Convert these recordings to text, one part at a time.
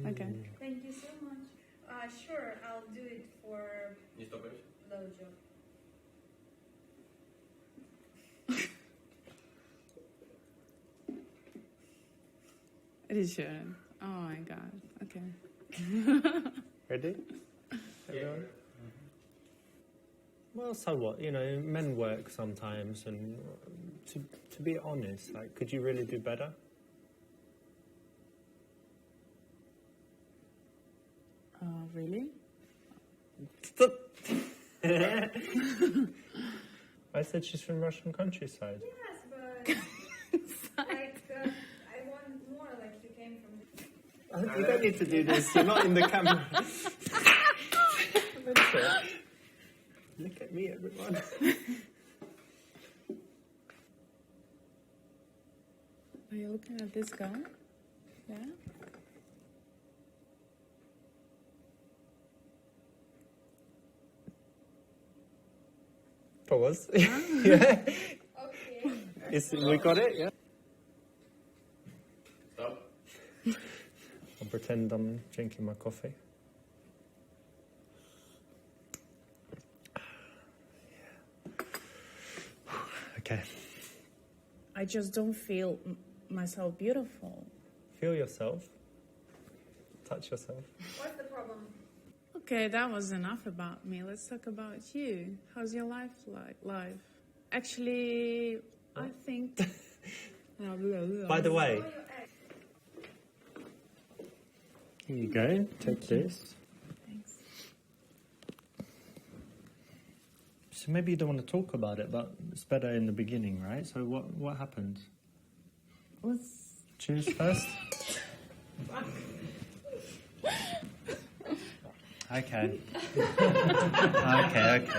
Okay. Thank you so much. Sure, I'll do it for blowjob. It should. Oh my god. Okay. Ready? Everyone? Well, so what? You know, men work sometimes, and to be honest, like, could you really do better? Really? Stop. I said she's from Russian countryside. Yes, but like I want more. Like you came from. You don't need to do this. You're not in the camera. Look at me, everyone. Are you looking at this guy? Yeah. Pause. Yeah. Okay. We got it, yeah? Stop. I'll pretend I'm drinking my coffee. Okay. I just don't feel myself beautiful. Feel yourself. Touch yourself. What's the problem? Okay, that was enough about me. Let's talk about you. How's your life like? Actually, I think. By the way, here you go. Take this. Thanks. So maybe you don't want to talk about it, but it's better in the beginning, right? So what happened? Choose first. Okay. Okay.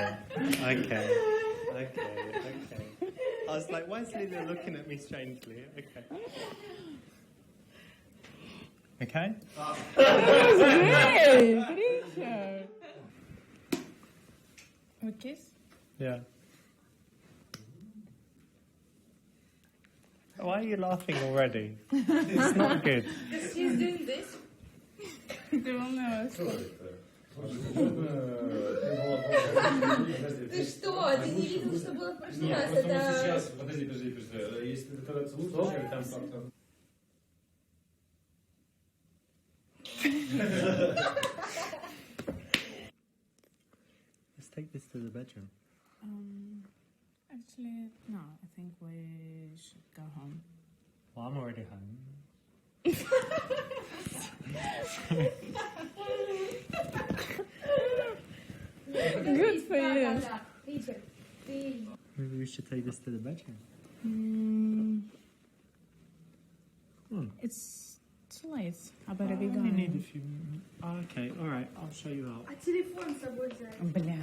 I was like, why is Lila looking at me strangely? Okay. Okay? Hey, Grisha. A kiss? Yeah. Why are you laughing already? It's not good. Because she's doing this. Don't know. Ты что? Ты не видел, что было в прошлый раз? Это... Подожди. Если ты тогда целуешь, там как-то... Let's take this to the bedroom. Actually, no. I think we should go home. Well, I'm already home. Good for you. Maybe we should take this to the bedroom. It's too late. I better be We going. need a few... Oh, okay, alright, I'll show you out. А телефон с собой взять? Бля.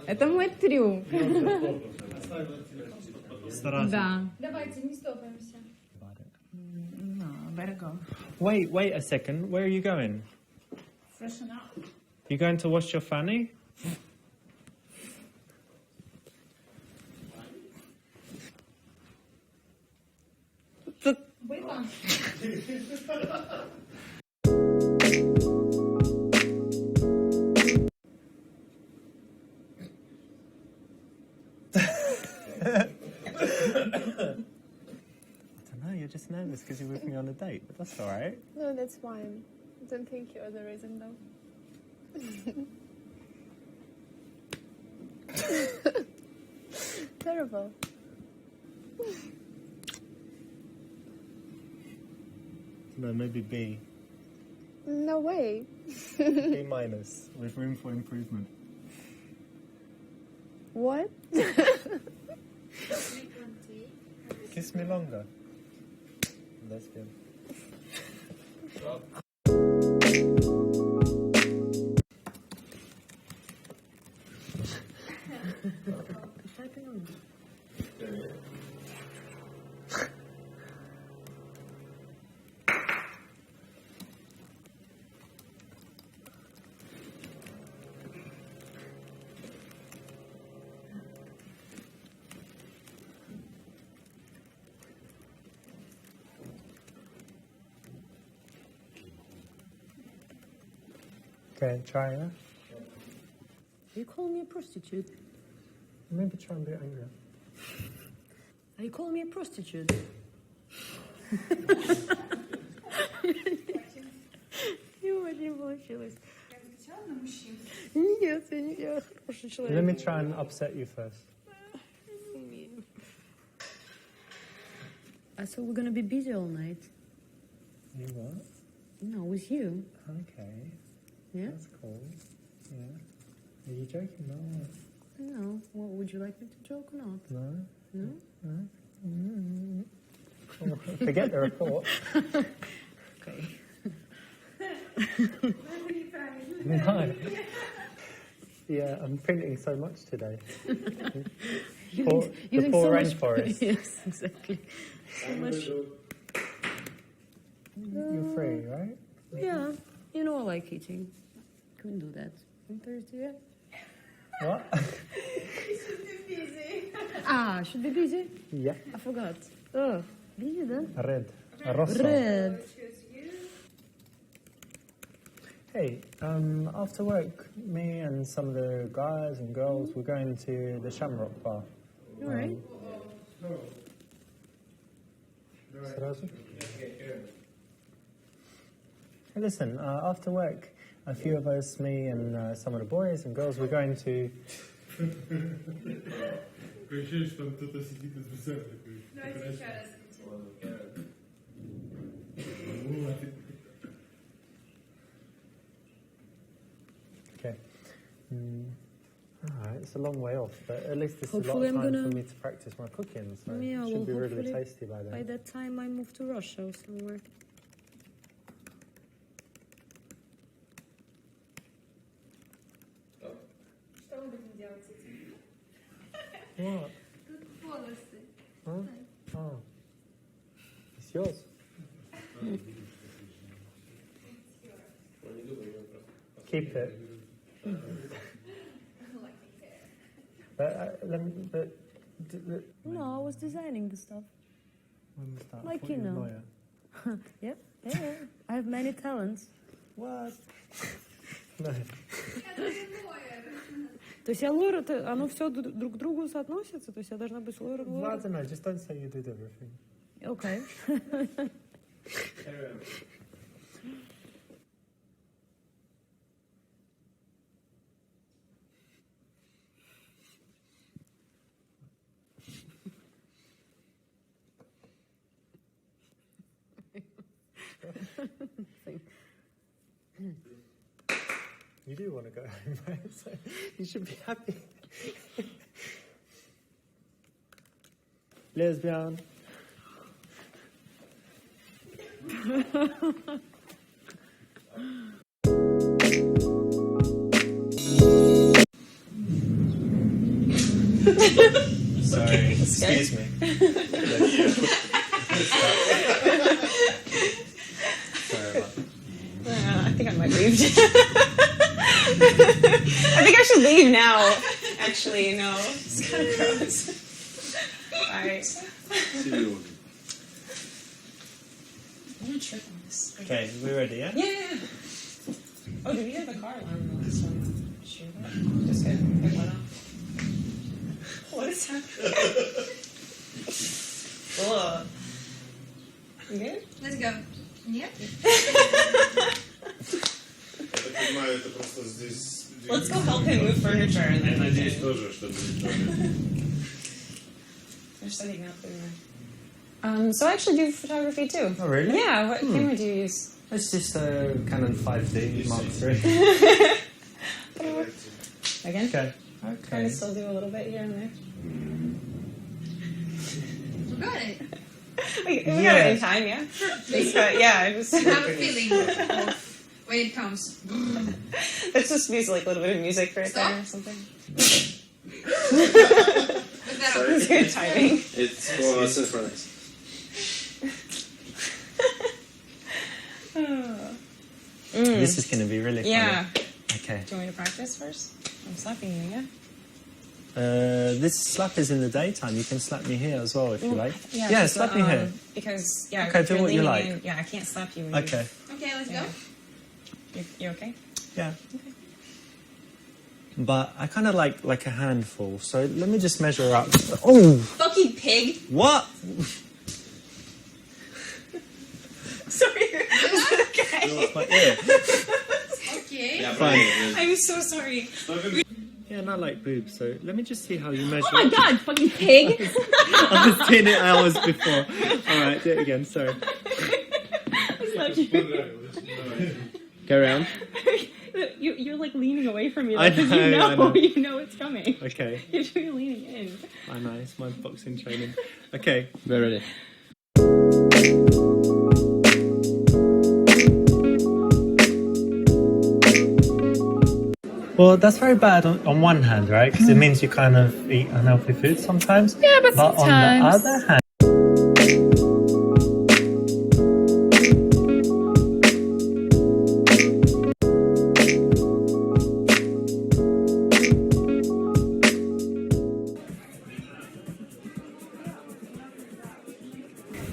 Это мой трюк. Да. Давайте, не стопаемся. No, better go. Wait a second. Where are you going? Freshen up. You going to wash your fanny? Было? I don't know, you're just nervous because you're with me on a date, but that's alright. No, that's fine. Don't think you're the reason, though. Terrible. No, maybe B. No way. B minus, with room for improvement. What? Kiss me longer. Lesbian. Okay, try, yeah? Are you calling me a prostitute? Maybe try and be angry. Are you calling me a prostitute? Не очень получилось. Нет, я хороший человек. Let me try and upset you first. So we're gonna be busy all night. You what? No, with you. Okay. Yeah? That's cool. Yeah. Are you joking? No. No. Well, would you like me to joke or not? No? No? No? Oh, forget the report. Okay. No. Yeah, I'm printing so much today. Using the poor so much- rainforest. Yes, exactly. So much. You're free, right? Yeah, you know I like eating. Can we do that on Thursday? Yeah? What? Should be busy? Yeah. I forgot. Oh, busy then? Red. Rosso. Red. Hey, after work, me and some of the guys and girls, we're going to the Shamrock Bar. All right. Сразу? Hey, listen, after work, a few of us, me and some of the boys and girls, we're going to... Ощущение, что он кто-то сидит и специально Давайте еще раз. Okay. Alright, it's a long way off, but at least it's Hopefully a lot I'm of time gonna- for me to practice my cooking, so Yeah, it well, should be really hopefully tasty by then. By that time I move to Russia or somewhere. Что мы будем делать с этим? What? Тут волосы. Huh? Oh. It's yours. Keep it. But No, I was designing the stuff. when was that? I Like thought you were a know. lawyer. Yeah. I have many talents. What? No. То есть я лойер, это оно все друг к другу соотносится? То есть я должна быть лойером? Well, I don't know, just don't say you did everything. Окей. You do want to go home, right? So you should be happy. Lesbian. Sorry, excuse me. Sorry about that. I think I might leave. I think I should leave now. Actually, no. It's kind of gross. Alright. I'm gonna trip on this. Okay, we're ready, yeah? Yeah. Oh, did we have the car alarm on the last one? Sure. Just good. It went off. What is happening? Ugh. You good? Let's go. Нет? Я так понимаю, это просто здесь... Let's go help him move furniture and Я then надеюсь тоже, что There's something up there. So I actually do photography too. Oh, really? Yeah, what camera do you use? It's just a Canon 5D Mark III. Again? Okay. Can Okay. I still do a little bit here and there? You got it. We got Yeah. it in time, yeah? Yeah, I just... You have a feeling of when it comes. Let's just use like a little bit of music right Stop. there or something. Look that up. It's good timing. It's for synchronize. This is going to be really funny. Yeah. Okay. Do you want me to practice first? I'm slapping you, yeah? This slap is in the daytime. You can slap me here as well if you like. Yeah, Yeah, just, slap me here. Because, yeah, Okay, if do you're what you leaning like. in- yeah, I can't slap you. When Okay. Okay, let's go. You okay? Yeah. But I kind of like a handful, so let me just measure up. Oh! Fucking pig. What? Sorry. Okay. My ear. Okay. Я Fine. проверю. I'm so sorry. Yeah, and I like boobs, so let me just see how you measure. Oh my god, fucking pig. I've just seen it hours before. Alright, do it again, sorry. Go around. You're like leaning away from me I because know, I know. you know it's coming. Okay, You're leaning in. I know, it's my boxing training. Okay. We're ready. Well, that's very bad on one hand, right? Because it means you kind of eat unhealthy food sometimes. Yeah, but on the sometimes. other hand,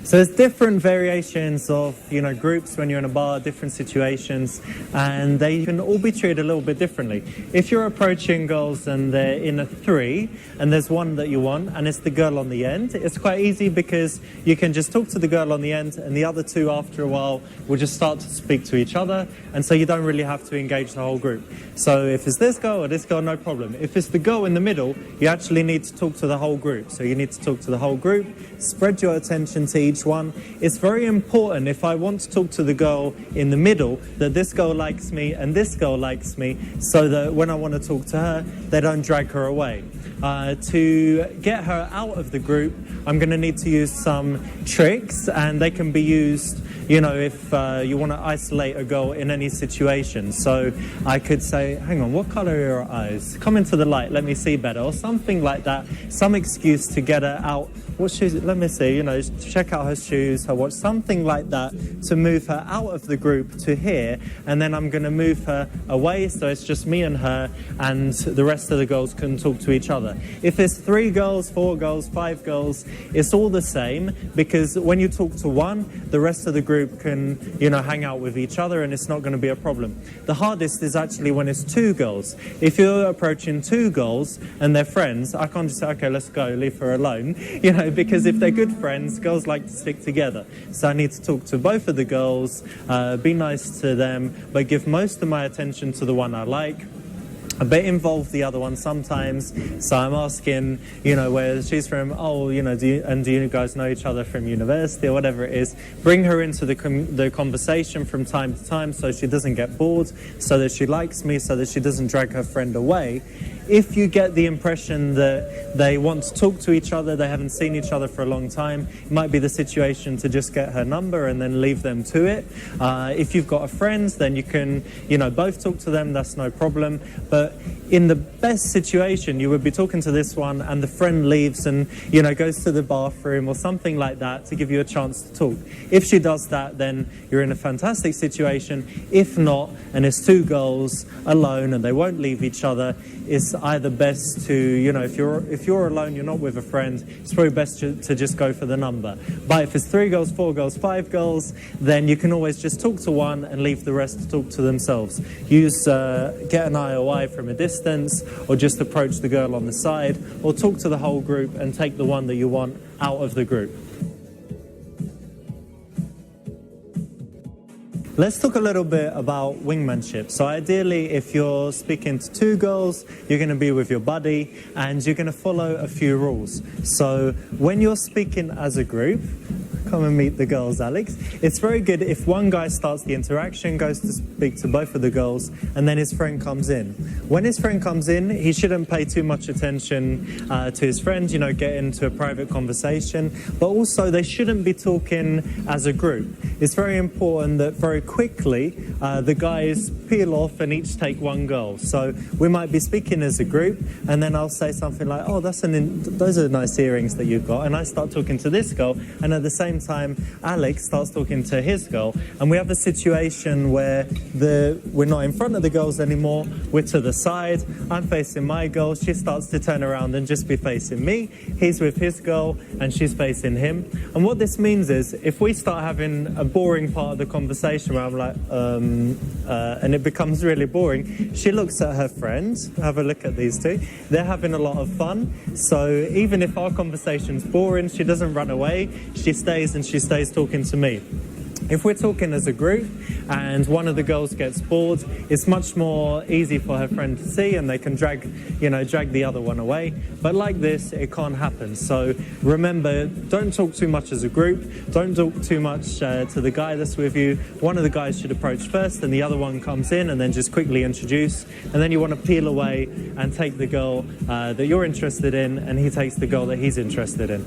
so there's different variations of, groups when you're in a bar, different situations, and they can all be treated a little bit differently. If you're approaching girls and they're in a three, and there's one that you want, and it's the girl on the end, it's quite easy because you can just talk to the girl on the end, and the other two, after a while, will just start to speak to each other, and so you don't really have to engage the whole group. So if it's this girl or this girl, no problem. If it's the girl in the middle, you actually need to talk to the whole group. So you need to talk to the whole group, spread your attention to each one. It's very important, if I want to talk to the girl in the middle, that this girl likes me and this girl likes me, so that when I want to talk to her, they don't drag her away. To get her out of the group, I'm going to need to use some tricks, and they can be used, if you want to isolate a girl in any situation. So I could say, hang on, what color are your eyes? Come into the light, let me see better, or something like that. Some excuse to get her out. What shoes? Let me see, check out her shoes, her watch, something like that, to move her out of the group to here. And then I'm going to move her away, so it's just me and her, and the rest of the girls can talk to each other. If it's 3 girls, 4 girls, 5 girls, it's all the same, because when you talk to one, the rest of the group can, hang out with each other, and it's not going to be a problem. The hardest is actually when it's 2 girls. If you're approaching 2 girls and they're friends, I can't just say, okay, let's go, leave her alone, because if they're good friends, girls like to stick together. So I need to talk to both of the girls, be nice to them, but give most of my attention to the one I like. A bit involve the other one sometimes, so I'm asking, where she's from. Oh, do you guys know each other from university or whatever it is? Bring her into the conversation from time to time, so she doesn't get bored, so that she likes me, so that she doesn't drag her friend away. If you get the impression that they want to talk to each other, they haven't seen each other for a long time, it might be the situation to just get her number and then leave them to it. If you've got a friend, then you can, both talk to them, that's no problem. But in the best situation, you would be talking to this one and the friend leaves and, goes to the bathroom or something like that to give you a chance to talk. If she does that, then you're in a fantastic situation. If not, and it's 2 girls alone and they won't leave each other, it's either best to, if you're alone, you're not with a friend, it's probably best to just go for the number. But if it's 3 girls, 4 girls, 5 girls, then you can always just talk to one and leave the rest to talk to themselves. Use get an IOI from a distance, or just approach the girl on the side, or talk to the whole group and take the one that you want out of the group. Let's talk a little bit about wingmanship. So ideally, if you're speaking to 2 girls, you're going to be with your buddy, and you're going to follow a few rules. So when you're speaking as a group, come and meet the girls, Alex. It's very good if one guy starts the interaction, goes to speak to both of the girls, and then his friend comes in. When his friend comes in, he shouldn't pay too much attention to his friend, get into a private conversation, but also they shouldn't be talking as a group. It's very important that very quickly the guys peel off and each take one girl. So we might be speaking as a group, and then I'll say something like, oh, those are nice earrings that you've got, and I start talking to this girl, and at the same one time, Alex starts talking to his girl, and we have a situation where we're not in front of the girls anymore, we're to the side, I'm facing my girl, she starts to turn around and just be facing me, he's with his girl, and she's facing him. And what this means is, if we start having a boring part of the conversation where I'm like, and it becomes really boring, she looks at her friends, have a look at these two, they're having a lot of fun, so even if our conversation's boring, she doesn't run away, she stays and she stays talking to me. If we're talking as a group and one of the girls gets bored, it's much more easy for her friend to see, and they can drag the other one away. But like this, it can't happen. So remember, don't talk too much as a group. Don't talk too much to the guy that's with you. One of the guys should approach first, and the other one comes in, and then just quickly introduce. And then you want to peel away and take the girl that you're interested in, and he takes the girl that he's interested in.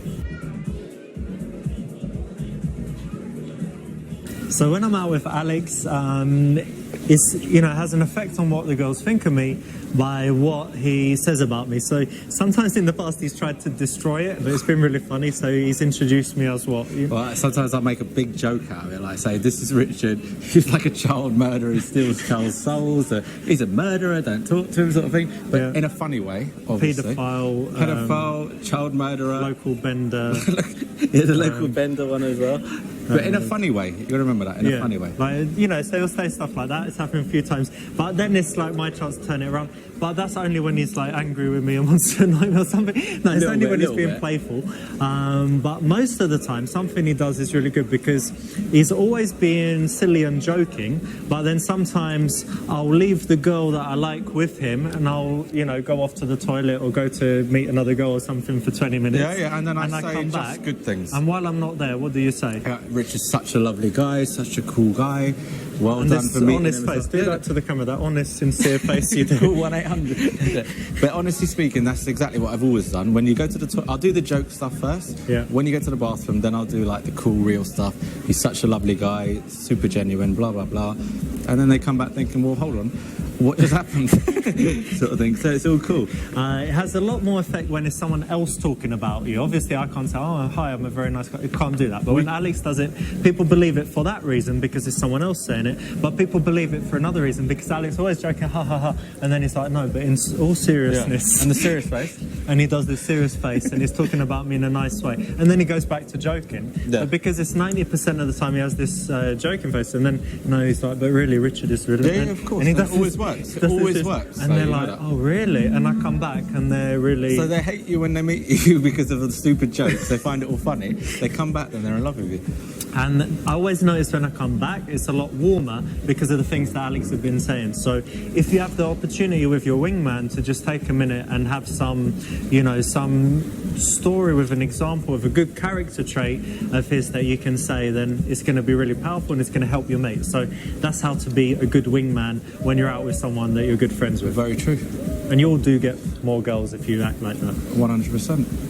So when I'm out with Alex, it has an effect on what the girls think of me by what he says about me. So sometimes in the past he's tried to destroy it, but it's been really funny. So he's introduced me as what? Well, sometimes I make a big joke out of it, like say, this is Richard, he's like a child murderer, he steals child souls, he's a murderer, don't talk to him, sort of thing. But in a funny way, obviously. Pedophile, child murderer. Local bender. Yeah, the local bender one as well. But in a funny way, you got to remember that, in a funny way. Like, so he'll say stuff like that, it's happened a few times, but then it's like my chance to turn it around. But that's only when he's like angry with me and wants to annoy me or something. No, it's only when he's being playful. But most of the time, something he does is really good, because he's always being silly and joking, but then sometimes I'll leave the girl that I like with him, and I'll, go off to the toilet or go to meet another girl or something for 20 minutes. Yeah, and then I say come just back, good things. And while I'm not there, what do you say? Rich is such a lovely guy, such a cool guy. Well and done for meeting honest him. Face. Do that to the camera, that honest, sincere face you do. Cool 1-800. But honestly speaking, that's exactly what I've always done. When you go to the toilet, I'll do the joke stuff first. Yeah. When you go to the bathroom, then I'll do like the cool, real stuff. He's such a lovely guy, super genuine, blah, blah, blah. And then they come back thinking, well, hold on, what just happened? Sort of thing. So it's all cool. It has a lot more effect when it's someone else talking about you. Obviously, I can't say, oh, hi, I'm a very nice guy. I can't do that. But when Alex does it, people believe it for that reason, because it's someone else saying it. But people believe it for another reason, because Alex always joking, ha, ha, ha. And then he's like, no, but in all seriousness. Yeah. And the serious face. And he does this serious face, and he's talking about me in a nice way. And then he goes back to joking. Yeah. But because it's 90% of the time he has this joking face, and then, he's like, but really, Richard is really... Yeah, of course. And he does always works. It always works. And they're like, oh, really? And I come back, and they're really... So they hate you when they meet you because of the stupid jokes. They find it all funny. They come back, and they're in love with you. And I always notice when I come back, it's a lot warmer because of the things that Alex had been saying. So if you have the opportunity with your wingman to just take a minute and have some story with an example of a good character trait of his that you can say, then it's going to be really powerful, and it's going to help your mate. So that's how to be a good wingman when you're out with someone that you're good friends with. Very true. And you all do get more girls if you act like that. 100%.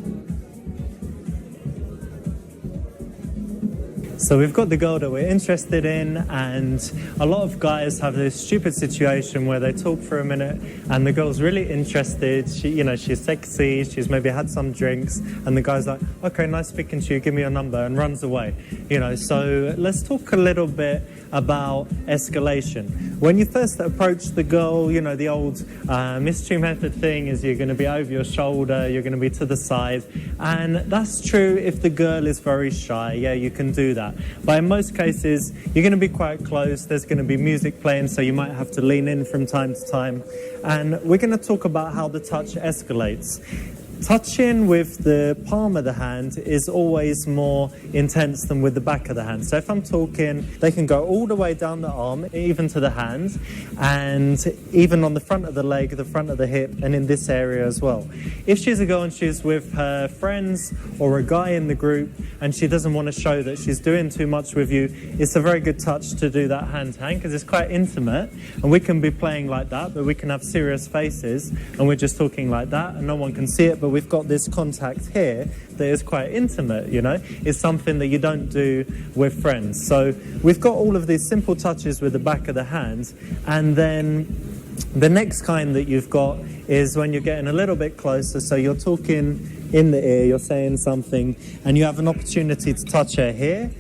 So we've got the girl that we're interested in, and a lot of guys have this stupid situation where they talk for a minute and the girl's really interested. She's sexy, she's maybe had some drinks, and the guy's like, okay, nice speaking to you, give me your number, and runs away. So let's talk a little bit about escalation. When you first approach the girl, the old mystery method thing is you're going to be over your shoulder, you're going to be to the side, and that's true if the girl is very shy. Yeah, you can do that. But in most cases, you're going to be quite close, there's going to be music playing, so you might have to lean in from time to time. And we're going to talk about how the touch escalates. Touching with the palm of the hand is always more intense than with the back of the hand. So if I'm talking, they can go all the way down the arm, even to the hand, and even on the front of the leg, the front of the hip, and in this area as well. If she's a girl and she's with her friends or a guy in the group and she doesn't want to show that she's doing too much with you, it's a very good touch to do that hand-to-hand, because it's quite intimate, and we can be playing like that, but we can have serious faces and we're just talking like that and no one can see it, but we've got this contact here that is quite intimate, It's something that you don't do with friends. So we've got all of these simple touches with the back of the hand, and then the next kind that you've got is when you're getting a little bit closer, so you're talking in the ear, you're saying something, and you have an opportunity to touch her here,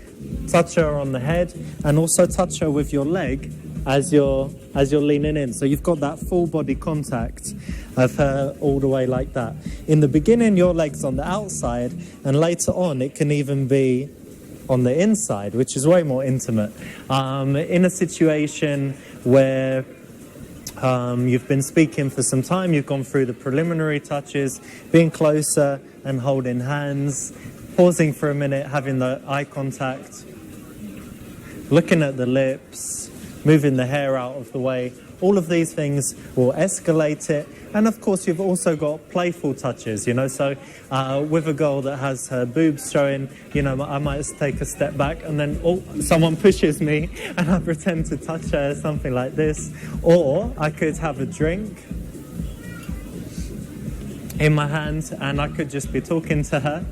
touch her on the head, and also touch her with your leg as you're leaning in. So you've got that full body contact of her all the way like that. In the beginning, your leg's on the outside, and later on, it can even be on the inside, which is way more intimate. In a situation where you've been speaking for some time, you've gone through the preliminary touches, being closer and holding hands, pausing for a minute, having the eye contact, looking at the lips, moving the hair out of the way. All of these things will escalate it. And of course, you've also got playful touches, you know. So with a girl that has her boobs showing, you know, I might take a step back and then someone pushes me and I pretend to touch her, something like this. Or I could have a drink in my hand and I could just be talking to her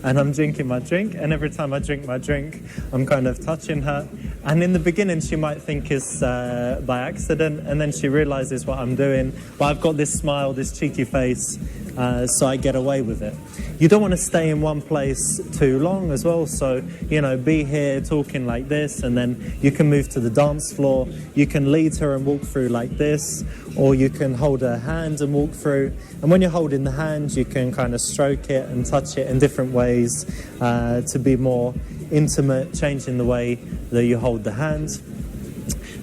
and I'm drinking my drink, and every time I drink my drink I'm kind of touching her, and in the beginning she might think it's by accident, and then she realizes what I'm doing, but I've got this smile, this cheeky face, so I get away with it. You don't want to stay in one place too long as well, so you know, be here talking like this, and then you can move to the dance floor. You can lead her and walk through like this, or you can hold her hand and walk through, and when you're holding the hand you can kind of stroke it and touch it in different ways to be more intimate, changing the way that you hold the hand.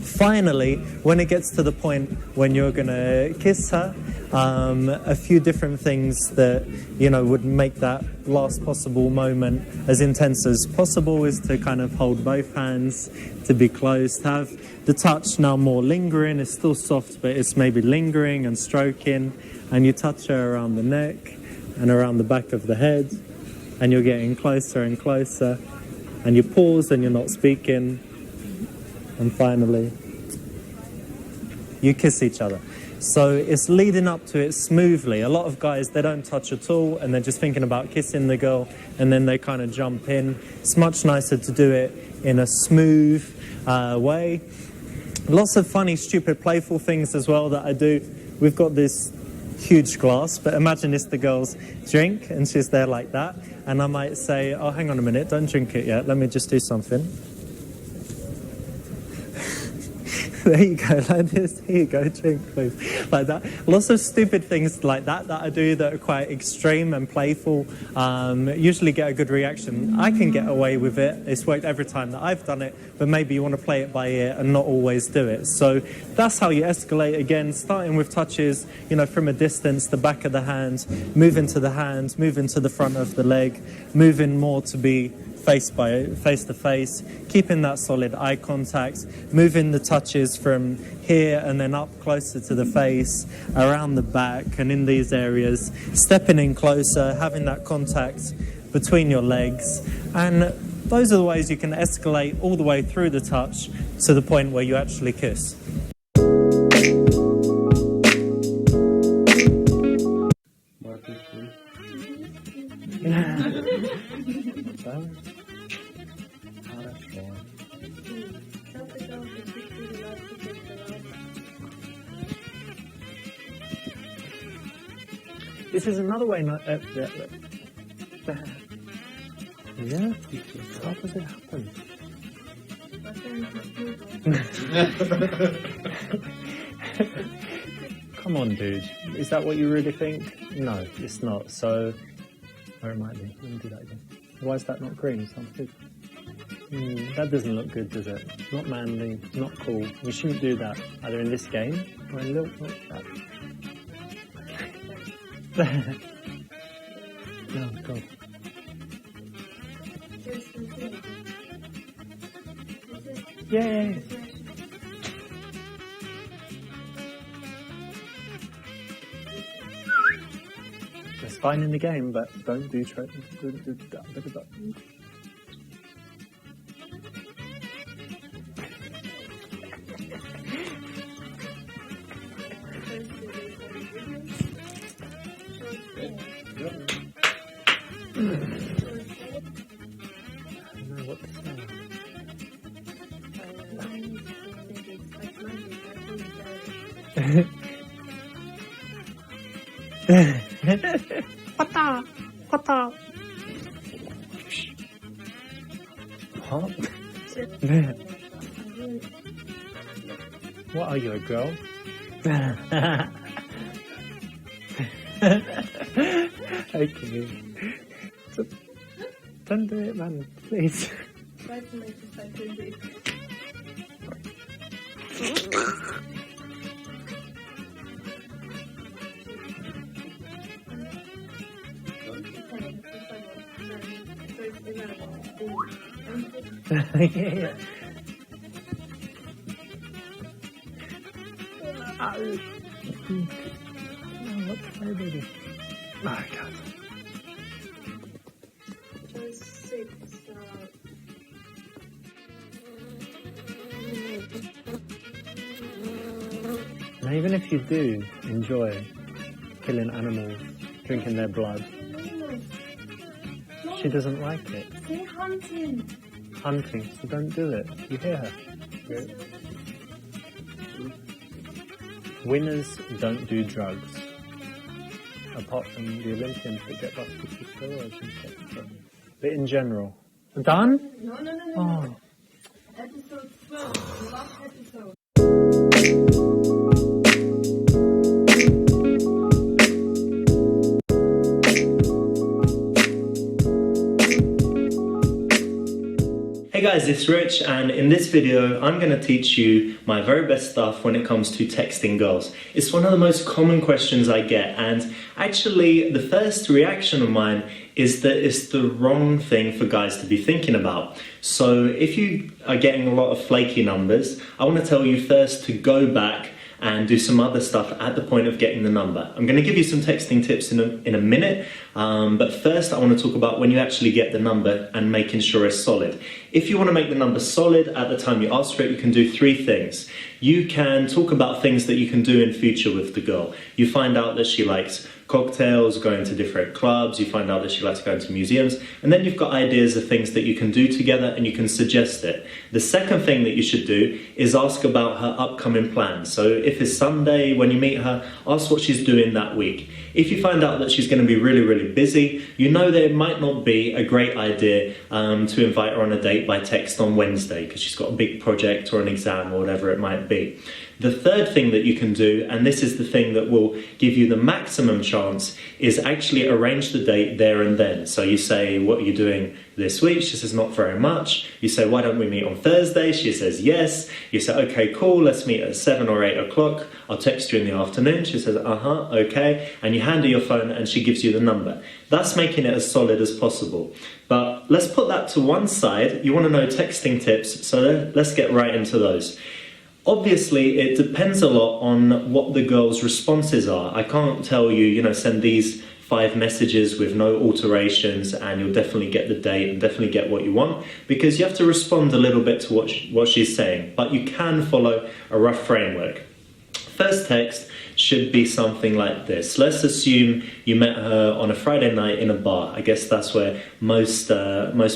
Finally, when it gets to the point when you're going to kiss her, a few different things that, you know, would make that last possible moment as intense as possible is to kind of hold both hands, to be close, to have the touch now more lingering. It's still soft, but it's maybe lingering and stroking, and you touch her around the neck and around the back of the head, and you're getting closer and closer, and you pause and you're not speaking, and finally you kiss each other. So it's leading up to it smoothly. A lot of guys, they don't touch at all and they're just thinking about kissing the girl, and then they kind of jump in. It's much nicer to do it in a smooth way. Lots of funny, stupid, playful things as well that I do. We've got this huge glass, but imagine it's the girl's drink and she's there like that, and I might say, oh, hang on a minute, don't drink it yet, let me just do something. There you go, like this. Here you go, drink, please. Like that. Lots of stupid things like that I do that are quite extreme and playful. Usually get a good reaction. I can get away with it. It's worked every time that I've done it, but maybe you want to play it by ear and not always do it. So that's how you escalate again, starting with touches, you know, from a distance, the back of the hand, moving to the hand, moving to the front of the leg, moving more to be face to face, keeping that solid eye contact, moving the touches from here and then up closer to the face, around the back and in these areas, stepping in closer, having that contact between your legs. And those are the ways you can escalate all the way through the touch to the point where you actually kiss. This is another way not... yeah. How does it happen? Come on, dude. Is that what you really think? No, it's not. So, or it might be. Let me do that again. Why is that not green? Sounds good. That doesn't look good, does it? Not manly, not cool. You shouldn't do that, either in this game or in little... Oh, God. Yeah. It's fine in the game, but don't do that. What? What are you, a girl? Okay. So, don't do it, man, please. Try to make it like this. Yeah. What can I do? Oh, God. Just 6. Now, even if you do enjoy killing animals, drinking their blood, she doesn't like it. Say hunting. Hunting, so don't do it. You hear her? Winners don't do drugs. Apart from the Olympians that get busted for steroids and stuff. But in general. Done? No. Oh. Episode 12. Last episode. Hey guys, it's Rich, and in this video I'm going to teach you my very best stuff when it comes to texting girls. It's one of the most common questions I get, and actually the first reaction of mine is that it's the wrong thing for guys to be thinking about. So if you are getting a lot of flaky numbers, I want to tell you first to go back and do some other stuff at the point of getting the number. I'm going to give you some texting tips in a minute, but first I want to talk about when you actually get the number and making sure it's solid. If you want to make the number solid at the time you ask for it, you can do 3 things. You can talk about things that you can do in future with the girl. You find out that she likes cocktails, going to different clubs, you find out that she likes going to museums, and then you've got ideas of things that you can do together and you can suggest it. The second thing that you should do is ask about her upcoming plans. So if it's Sunday when you meet her, ask what she's doing that week. If you find out that she's going to be really, really busy, you know that it might not be a great idea to invite her on a date by text on Wednesday because she's got a big project or an exam or whatever it might be. The third thing that you can do, and this is the thing that will give you the maximum chance, is actually arrange the date there and then. So you say, what are you doing this week? She says, not very much. You say, why don't we meet on Thursday? She says, yes. You say, okay, cool, let's meet at 7 or 8 o'clock. I'll text you in the afternoon. She says, okay. And you hand her your phone and she gives you the number. That's making it as solid as possible. But let's put that to one side. You want to know texting tips, so let's get right into those. Obviously, it depends a lot on what the girl's responses are. I can't tell you, send these 5 messages with no alterations and you'll definitely get the date and definitely get what you want, because you have to respond a little bit to what she's saying. But you can follow a rough framework. First text should be something like this. Let's assume you met her on a Friday night in a bar. I guess that's where most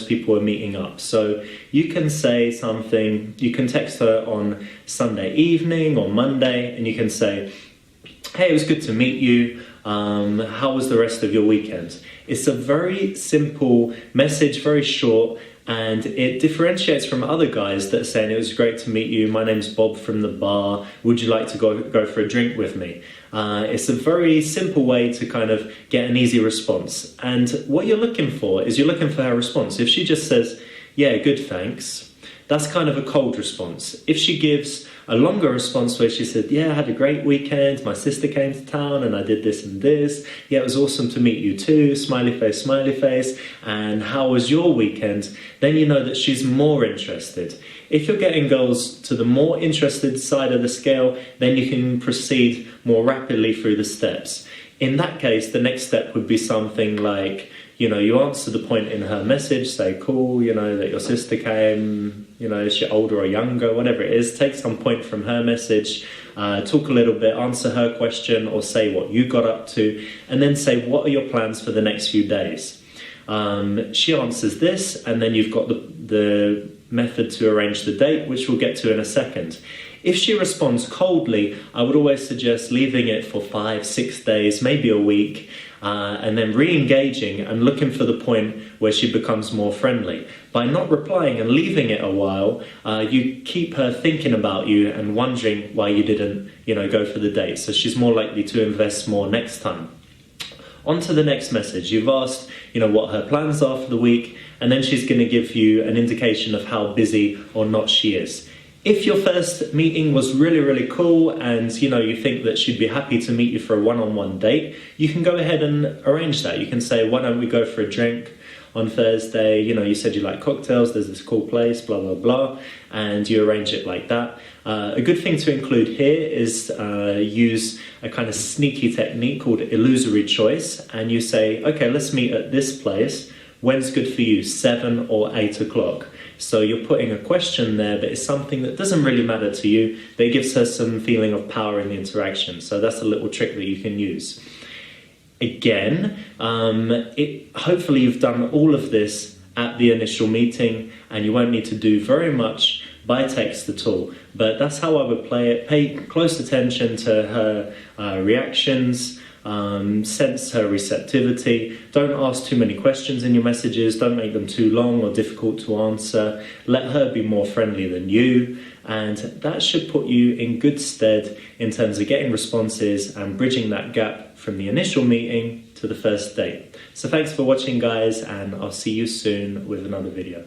people are meeting up. So you can say something, you can text her on Sunday evening or Monday, and you can say, hey, it was good to meet you. How was the rest of your weekend? It's a very simple message, very short, and it differentiates from other guys that are saying, it was great to meet you, my name's Bob from the bar, would you like to go for a drink with me? It's a very simple way to kind of get an easy response. And what you're looking for is you're looking for her response. If she just says, yeah, good, thanks, that's kind of a cold response. If she gives a longer response where she said, yeah, I had a great weekend, my sister came to town and I did this and this, yeah, it was awesome to meet you too, smiley face, and how was your weekend? Then you know that she's more interested. If you're getting girls to the more interested side of the scale, then you can proceed more rapidly through the steps. In that case, the next step would be something like, you answer the point in her message, say, cool, that your sister came, is she older or younger, whatever it is, take some point from her message, talk a little bit, answer her question, or say what you got up to, and then say, what are your plans for the next few days? She answers this, and then you've got the method to arrange the date, which we'll get to in a second. If she responds coldly, I would always suggest leaving it for 5, 6 days, maybe a week, and then re-engaging and looking for the point where she becomes more friendly. By not replying and leaving it a while, you keep her thinking about you and wondering why you didn't, go for the date. So she's more likely to invest more next time. On to the next message. You've asked, what her plans are for the week, and then she's going to give you an indication of how busy or not she is. If your first meeting was really, really cool and, you think that she'd be happy to meet you for a one-on-one date, you can go ahead and arrange that. You can say, why don't we go for a drink on Thursday? You said you like cocktails, there's this cool place, blah, blah, blah, and you arrange it like that. A good thing to include here is use a kind of sneaky technique called illusory choice, and you say, okay, let's meet at this place. When's good for you, 7 or 8 o'clock? So you're putting a question there, but it's something that doesn't really matter to you, but it gives her some feeling of power in the interaction. So that's a little trick that you can use. Again, hopefully you've done all of this at the initial meeting, and you won't need to do very much by text at all. But that's how I would play it. Pay close attention to her reactions, sense her receptivity. Don't ask too many questions in your messages. Don't make them too long or difficult to answer. Let her be more friendly than you, and that should put you in good stead in terms of getting responses and bridging that gap from the initial meeting to the first date. So thanks for watching, guys, and I'll see you soon with another video.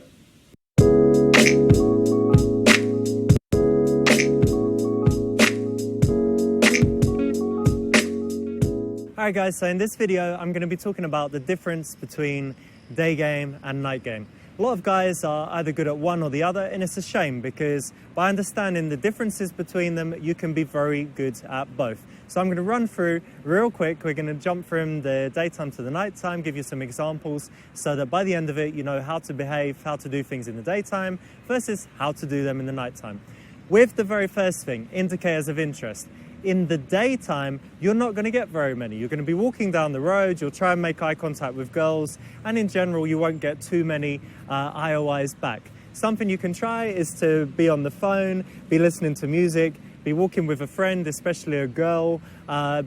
Alright guys, so in this video I'm going to be talking about the difference between day game and night game. A lot of guys are either good at one or the other, and it's a shame because by understanding the differences between them you can be very good at both. So I'm going to run through real quick. We're going to jump from the daytime to the nighttime, give you some examples so that by the end of it you know how to behave, how to do things in the daytime versus how to do them in the nighttime. With the very first thing, indicators of interest. In the daytime, you're not going to get very many. You're going to be walking down the road, you'll try and make eye contact with girls, and in general, you won't get too many IOIs back. Something you can try is to be on the phone, be listening to music, be walking with a friend, especially a girl,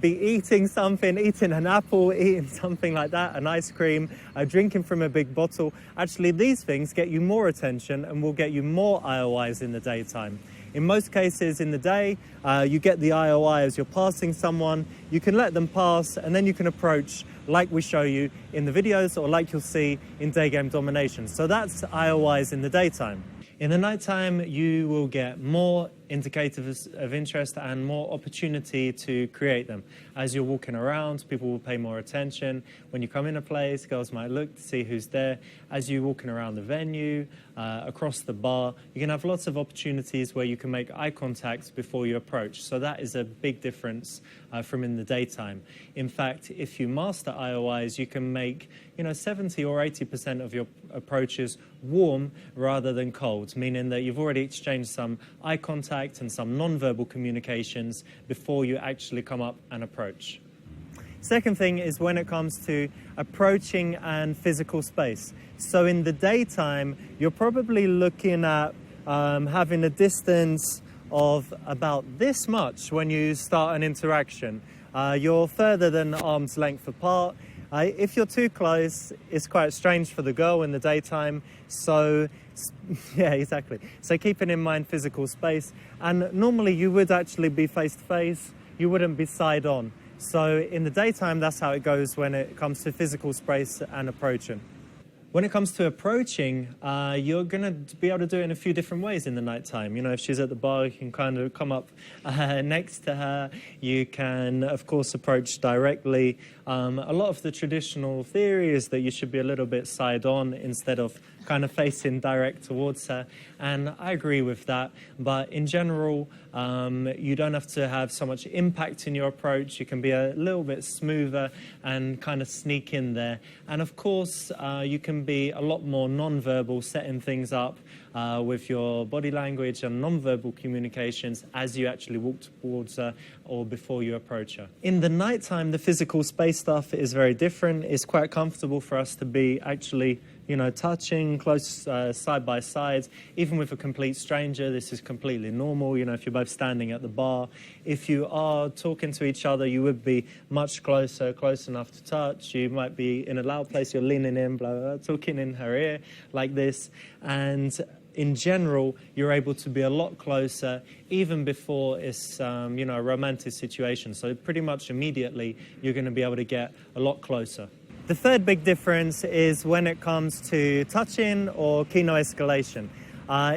be eating something, eating an apple, eating something like that, an ice cream, drinking from a big bottle. Actually, these things get you more attention and will get you more IOIs in the daytime. In most cases in the day, you get the IOI as you're passing someone. You can let them pass, and then you can approach like we show you in the videos or like you'll see in Day Game Domination. So that's IOIs in the daytime. In the nighttime, you will get more indicators of interest and more opportunity to create them. As you're walking around, people will pay more attention. When you come in a place, girls might look to see who's there. As you're walking around the venue, across the bar, you can have lots of opportunities where you can make eye contact before you approach. So that is a big difference from in the daytime. In fact, if you master IOIs, you can make 70 or 80% of your approaches warm rather than cold, meaning that you've already exchanged some eye contact and some non-verbal communications before you actually come up and approach. Second thing is when it comes to approaching and physical space. So in the daytime, you're probably looking at having a distance of about this much when you start an interaction. You're further than arm's length apart. If you're too close, it's quite strange for the girl in the daytime. So, yeah, exactly. So keeping in mind physical space. And normally you would actually be face to face. You wouldn't be side on. So in the daytime, that's how it goes when it comes to physical space and approaching. When it comes to approaching, you're going to be able to do it in a few different ways in the nighttime. If she's at the bar, you can kind of come up next to her. You can, of course, approach directly. A lot of the traditional theory is that you should be a little bit side on instead of kind of facing direct towards her. And I agree with that. But in general, you don't have to have so much impact in your approach. You can be a little bit smoother and kind of sneak in there. And of course, you can be a lot more non-verbal, setting things up with your body language and non-verbal communications as you actually walk towards her or before you approach her. In the nighttime, the physical space stuff is very different. It's quite comfortable for us to be actually touching close side by side, even with a complete stranger, this is completely normal. If you're both standing at the bar, if you are talking to each other, you would be much closer, close enough to touch. You might be in a loud place, you're leaning in, blah, blah, blah, talking in her ear like this. And in general, you're able to be a lot closer, even before it's, a romantic situation. So pretty much immediately, you're going to be able to get a lot closer. The third big difference is when it comes to touching or kino escalation.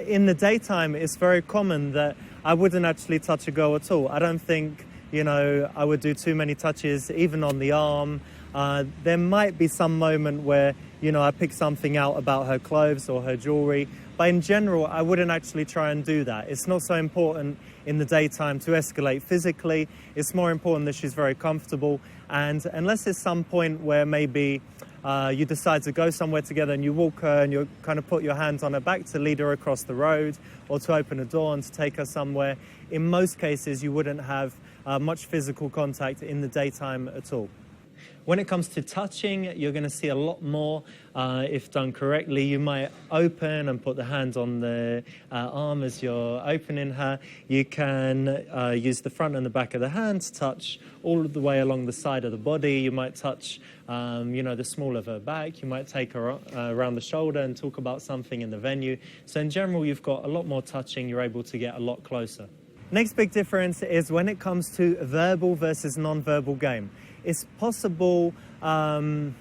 In the daytime, it's very common that I wouldn't actually touch a girl at all. I don't think, I would do too many touches, even on the arm. There might be some moment where, I pick something out about her clothes or her jewelry. But in general, I wouldn't actually try and do that. It's not so important in the daytime to escalate physically. It's more important that she's very comfortable. And unless there's some point where maybe you decide to go somewhere together and you walk her and you kind of put your hands on her back to lead her across the road or to open a door and to take her somewhere, in most cases you wouldn't have much physical contact in the daytime at all. When it comes to touching, you're going to see a lot more if done correctly. You might open and put the hand on the arm as you're opening her. You can use the front and the back of the hand to touch all the way along the side of the body. You might touch, the small of her back. You might take her around the shoulder and talk about something in the venue. So in general, you've got a lot more touching. You're able to get a lot closer. Next big difference is when it comes to verbal versus non-verbal game. It's possible that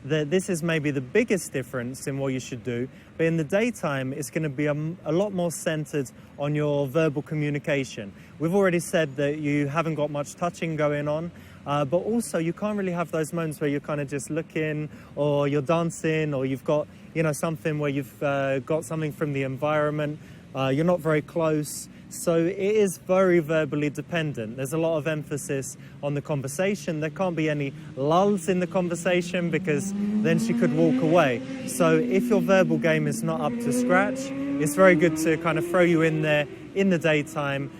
this is maybe the biggest difference in what you should do, but in the daytime, it's going to be a lot more centered on your verbal communication. We've already said that you haven't got much touching going on, but also you can't really have those moments where you're kind of just looking, or you're dancing, or you've got, something where you've got something from the environment. You're not very close. So it is very verbally dependent. There's a lot of emphasis on the conversation. There can't be any lulls in the conversation because then she could walk away. So if your verbal game is not up to scratch, it's very good to kind of throw you in there in the daytime,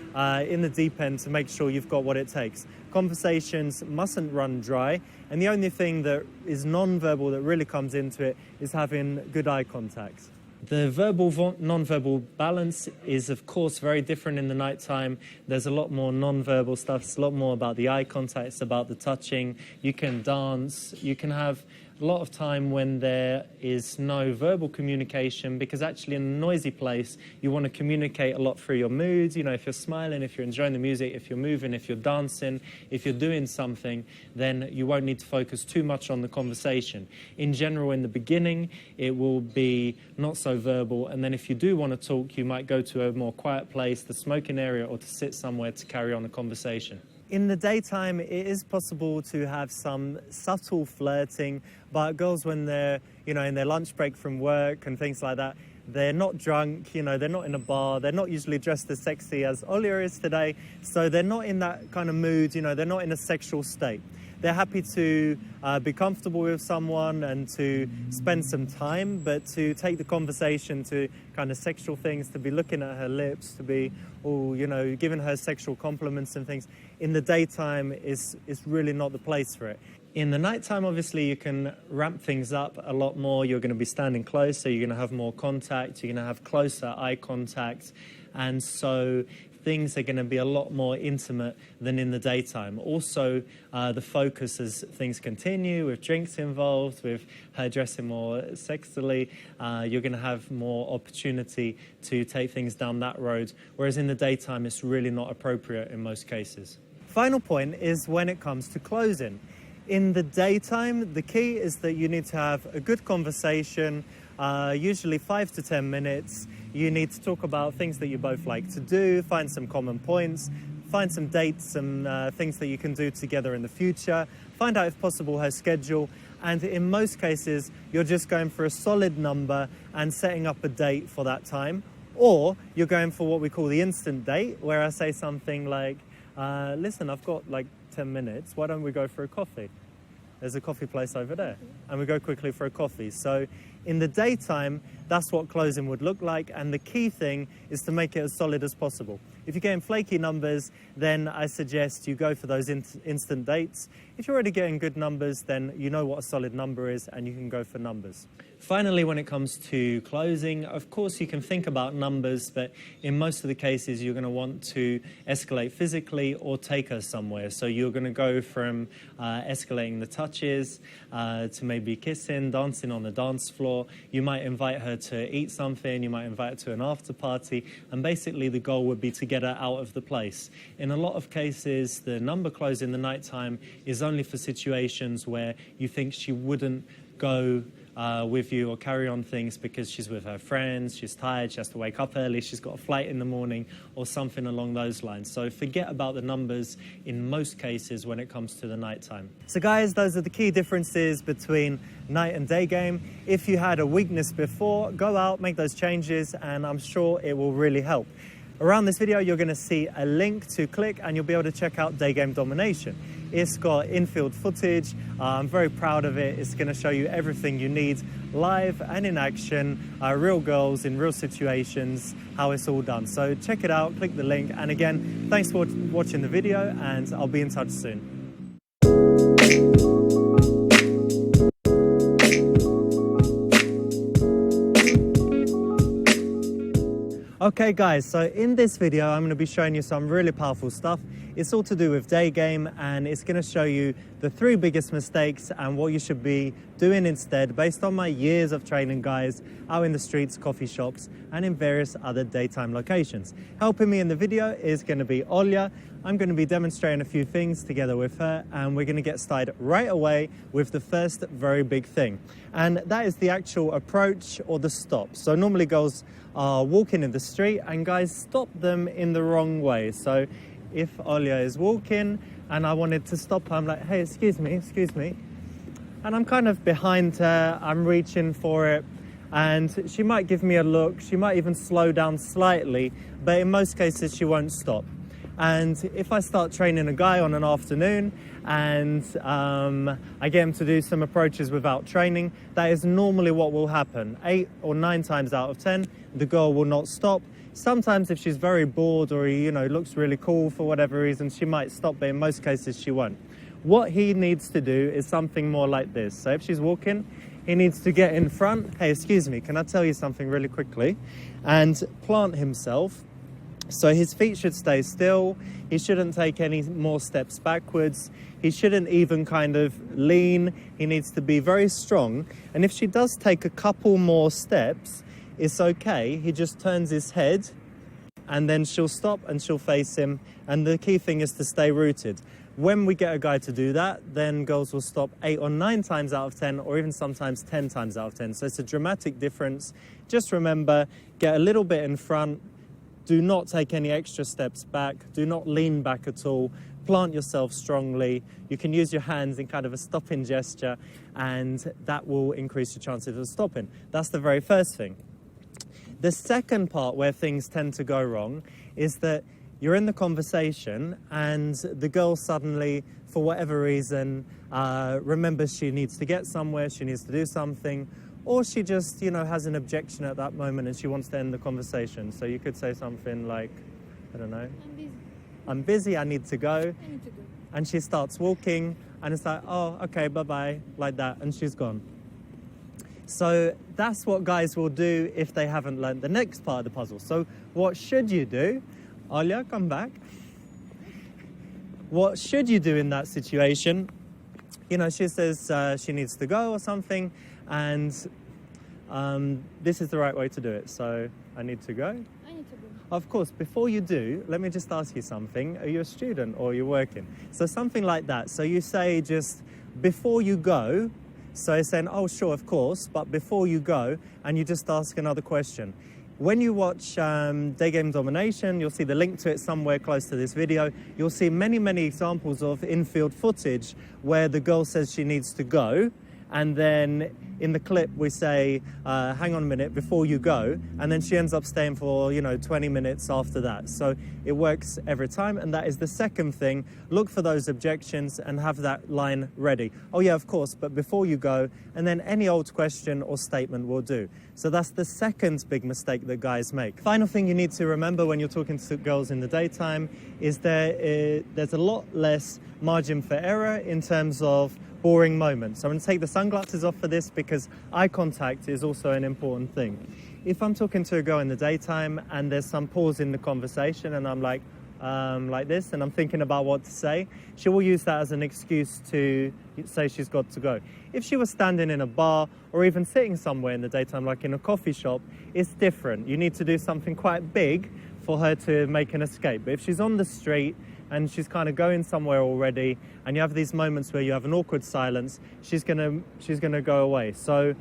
in the deep end, to make sure you've got what it takes. Conversations mustn't run dry, and the only thing that is non-verbal that really comes into it is having good eye contact. The verbal-non-verbal balance is, of course, very different in the nighttime. There's a lot more non-verbal stuff. It's a lot more about the eye contact. It's about the touching. You can dance. You can have a lot of time when there is no verbal communication, because actually in a noisy place, you want to communicate a lot through your moods. If you're smiling, if you're enjoying the music, if you're moving, if you're dancing, if you're doing something, then you won't need to focus too much on the conversation. In general, in the beginning, it will be not so verbal. And then if you do want to talk, you might go to a more quiet place, the smoking area, or to sit somewhere to carry on a conversation. In the daytime, it is possible to have some subtle flirting, but girls, when they're, in their lunch break from work and things like that, they're not drunk, they're not in a bar, they're not usually dressed as sexy as Olia is today, so they're not in that kind of mood, they're not in a sexual state. They're happy to be comfortable with someone and to spend some time, but to take the conversation to kind of sexual things, to be looking at her lips, to be, giving her sexual compliments and things, in the daytime is really not the place for it. In the nighttime, obviously, you can ramp things up a lot more. You're going to be standing closer, you're going to have more contact, you're going to have closer eye contact, and so things are going to be a lot more intimate than in the daytime. Also, the focus as things continue, with drinks involved, with her dressing more sexily, you're going to have more opportunity to take things down that road, whereas in the daytime, it's really not appropriate in most cases. Final point is when it comes to closing. In the daytime, the key is that you need to have a good conversation, usually 5 to 10 minutes. You need to talk about things that you both like to do, find some common points, find some dates, some things that you can do together in the future, find out if possible her schedule, and in most cases, you're just going for a solid number and setting up a date for that time, or you're going for what we call the instant date, where I say something like, listen, I've got like 10 minutes, why don't we go for a coffee? There's a coffee place over there, and we go quickly for a coffee. So In the daytime, that's what closing would look like, and the key thing is to make it as solid as possible. If you're getting flaky numbers, then I suggest you go for those instant dates. If you're already getting good numbers, then you know what a solid number is and you can go for numbers. Finally, when it comes to closing, of course you can think about numbers, but in most of the cases you're going to want to escalate physically or take her somewhere. So you're going to go from escalating the touches to maybe kissing, dancing on the dance floor. You might invite her to eat something, you might invite her to an after party, and basically the goal would be to get her out of the place. In a lot of cases, the number close in the nighttime is only for situations where you think she wouldn't go with you or carry on things because she's with her friends, she's tired, she has to wake up early, she's got a flight in the morning or something along those lines. So forget about the numbers in most cases when it comes to the nighttime. So guys, those are the key differences between night and day game. If you had a weakness before, go out, make those changes, and I'm sure it will really help. Around this video, you're going to see a link to click and you'll be able to check out Day Game Domination. It's got infield footage. I'm very proud of it. It's going to show you everything you need live and in action, real girls in real situations, how it's all done. So check it out, click the link. And again, thanks for watching the video and I'll be in touch soon. Okay guys, so in this video I'm going to be showing you some really powerful stuff. It's all to do with day game and it's going to show you the 3 biggest mistakes and what you should be doing instead based on my years of training guys out in the streets, coffee shops and in various other daytime locations. Helping me in the video is going to be Olya. I'm going to be demonstrating a few things together with her and we're going to get started right away with the first very big thing. And that is the actual approach or the stop. So normally girls are walking in the street and guys stop them in the wrong way. So if Olya is walking and I wanted to stop her, I'm like, hey, excuse me. And I'm kind of behind her, I'm reaching for it. And she might give me a look, she might even slow down slightly, but in most cases she won't stop. And if I start training a guy on an afternoon and I get him to do some approaches without training, that is normally what will happen. 8 or 9 times out of 10, the girl will not stop. Sometimes if she's very bored or looks really cool for whatever reason, she might stop, but in most cases she won't. What he needs to do is something more like this. So if she's walking, he needs to get in front. Hey, excuse me, can I tell you something really quickly? And plant himself. So his feet should stay still. He shouldn't take any more steps backwards. He shouldn't even kind of lean. He needs to be very strong. And if she does take a couple more steps, it's okay. He just turns his head and then she'll stop and she'll face him. And the key thing is to stay rooted. When we get a guy to do that, then girls will stop 8 or 9 times out of 10, or even sometimes 10 times out of 10. So it's a dramatic difference. Just remember, get a little bit in front. Do not take any extra steps back. Do not lean back at all. Plant yourself strongly. You can use your hands in kind of a stopping gesture, and that will increase your chances of stopping. That's the very first thing. The second part where things tend to go wrong is that you're in the conversation and the girl suddenly, for whatever reason, remembers she needs to get somewhere, she needs to do something, or she just, has an objection at that moment and she wants to end the conversation. So you could say something like, I don't know, I'm busy, I need to go. And she starts walking and it's like, oh, okay, bye-bye, like that, and she's gone. So that's what guys will do if they haven't learned the next part of the puzzle. So what should you do? Olya, come back. What should you do in that situation? She says she needs to go or something, and this is the right way to do it. So I need to go. I need to go. Of course, before you do, let me just ask you something. Are you a student or you're working? So something like that. So you say just before you go, so you're saying, oh, sure, of course, but before you go, and you just ask another question. When you watch Day Game Domination, you'll see the link to it somewhere close to this video. You'll see many, many examples of infield footage where the girl says she needs to go, and then in the clip we say, hang on a minute before you go, and then she ends up staying for 20 minutes after that. So it works every time, and that is the second thing. Look for those objections and have that line ready. Oh yeah, of course, but before you go, and then any old question or statement will do. So that's the second big mistake that guys make. Final thing you need to remember when you're talking to girls in the daytime is there's a lot less margin for error in terms of boring moments. I'm going to take the sunglasses off for this because eye contact is also an important thing. If I'm talking to a girl in the daytime and there's some pause in the conversation and I'm like this, and I'm thinking about what to say, she will use that as an excuse to say she's got to go. If she was standing in a bar or even sitting somewhere in the daytime, like in a coffee shop, it's different. You need to do something quite big for her to make an escape. But if she's on the street and she's kind of going somewhere already, and you have these moments where you have an awkward silence, she's gonna go away. So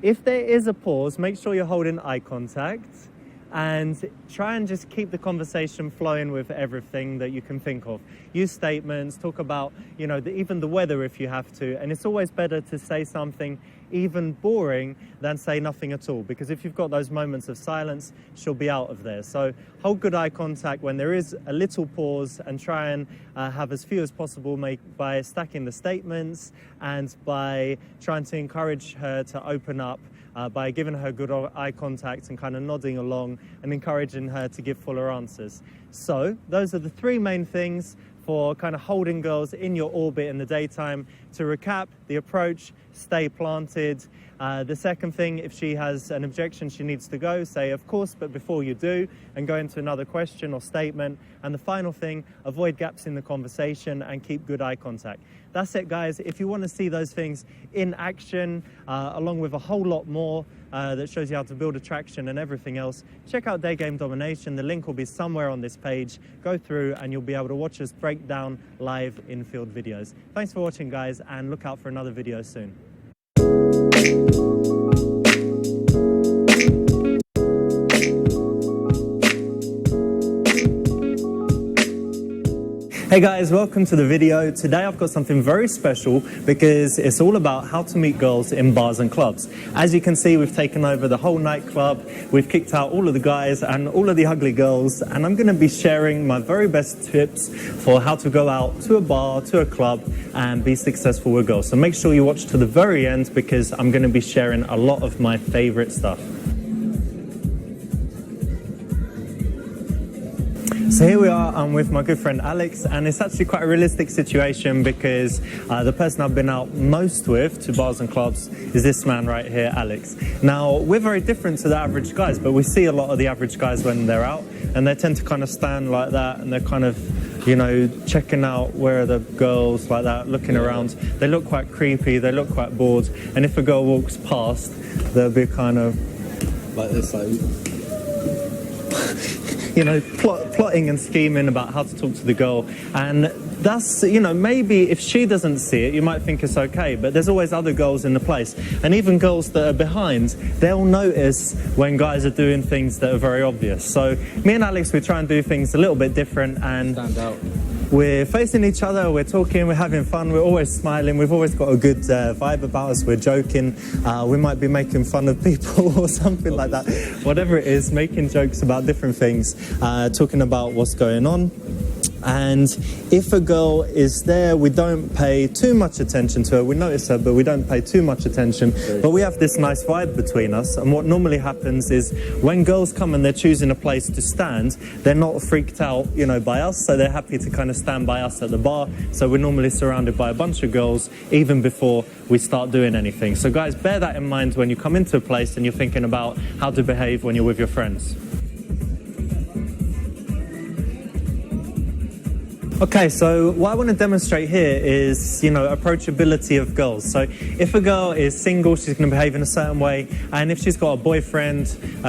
if there is a pause, make sure you're holding eye contact and try and just keep the conversation flowing with everything that you can think of. Use statements, talk about, even the weather if you have to. And it's always better to say something even boring than say nothing at all, because if you've got those moments of silence, she'll be out of there. So hold good eye contact when there is a little pause, and try and have as few as possible by stacking the statements and by trying to encourage her to open up, by giving her good eye contact and kind of nodding along and encouraging her to give fuller answers. So those are the three main things for kind of holding girls in your orbit in the daytime. To recap, the approach, stay planted. The second thing, if she has an objection she needs to go, say of course, but before you do, and go into another question or statement. And the final thing, avoid gaps in the conversation and keep good eye contact. That's it, guys. If you want to see those things in action, along with a whole lot more that shows you how to build attraction and everything else, check out Day Game Domination. The link will be somewhere on this page. Go through and you'll be able to watch us break down live in-field videos. Thanks for watching, guys, and look out for another video soon. Hey guys, welcome to the video. Today I've got something very special because it's all about how to meet girls in bars and clubs. As you can see, we've taken over the whole nightclub. We've kicked out all of the guys and all of the ugly girls, and I'm going to be sharing my very best tips for how to go out to a bar, to a club, and be successful with girls. So make sure you watch to the very end because I'm going to be sharing a lot of my favorite stuff. So here we are, I'm with my good friend Alex, and it's actually quite a realistic situation because the person I've been out most with to bars and clubs is this man right here, Alex. Now, we're very different to the average guys, but we see a lot of the average guys when they're out, and they tend to kind of stand like that, and they're kind of, checking out where are the girls like that, looking around. They look quite creepy, they look quite bored, and if a girl walks past, they'll be kind of like this, plotting and scheming about how to talk to the girl. And that's, maybe if she doesn't see it, you might think it's okay, but there's always other girls in the place. And even girls that are behind, they'll notice when guys are doing things that are very obvious. So me and Alex, we try and do things a little bit different and stand out. We're facing each other, we're talking, we're having fun, we're always smiling, we've always got a good vibe about us, we're joking, we might be making fun of people or something like that. Whatever it is, making jokes about different things, talking about what's going on. And if a girl is there, we don't pay too much attention to her. We notice her, but we don't pay too much attention. But we have this nice vibe between us. And what normally happens is when girls come and they're choosing a place to stand, they're not freaked out, by us. So they're happy to kind of stand by us at the bar. So we're normally surrounded by a bunch of girls even before we start doing anything. So guys, bear that in mind when you come into a place and you're thinking about how to behave when you're with your friends. Okay, so what I want to demonstrate here is, approachability of girls. So if a girl is single, she's going to behave in a certain way. And if she's got a boyfriend,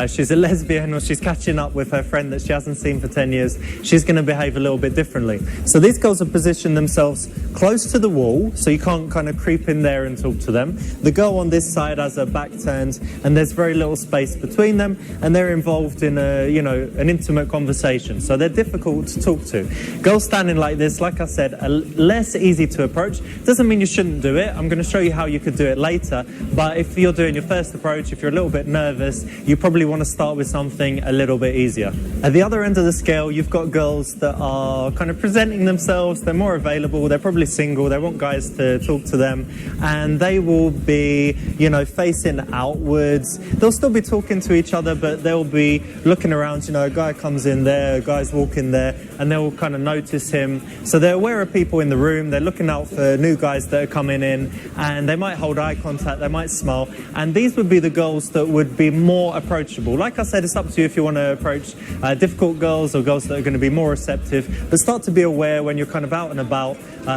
she's a lesbian, or she's catching up with her friend that she hasn't seen for 10 years, she's going to behave a little bit differently. So these girls have positioned themselves close to the wall, so you can't kind of creep in there and talk to them. The girl on this side has her back turned, and there's very little space between them, and they're involved in an intimate conversation. So they're difficult to talk to. Girls standing like this, like I said, less easy to approach. Doesn't mean you shouldn't do it. I'm going to show you how you could do it later. But if you're doing your first approach, if you're a little bit nervous, you probably want to start with something a little bit easier. At the other end of the scale, you've got girls that are kind of presenting themselves. They're more available. They're probably single. They want guys to talk to them. And they will be, you know, facing outwards. They'll still be talking to each other, but they'll be looking around. You know, a guy comes in there, a guy's walking there, and they'll kind of notice him. So they're aware of people in the room. They're looking out for new guys that are coming in, and they might hold eye contact. They might smile. And these would be the girls that would be more approachable. Like I said, it's up to you if you want to approach difficult girls or girls that are going to be more receptive. But start to be aware when you're kind of out and about,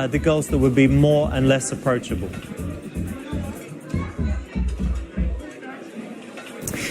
the girls that would be more and less approachable.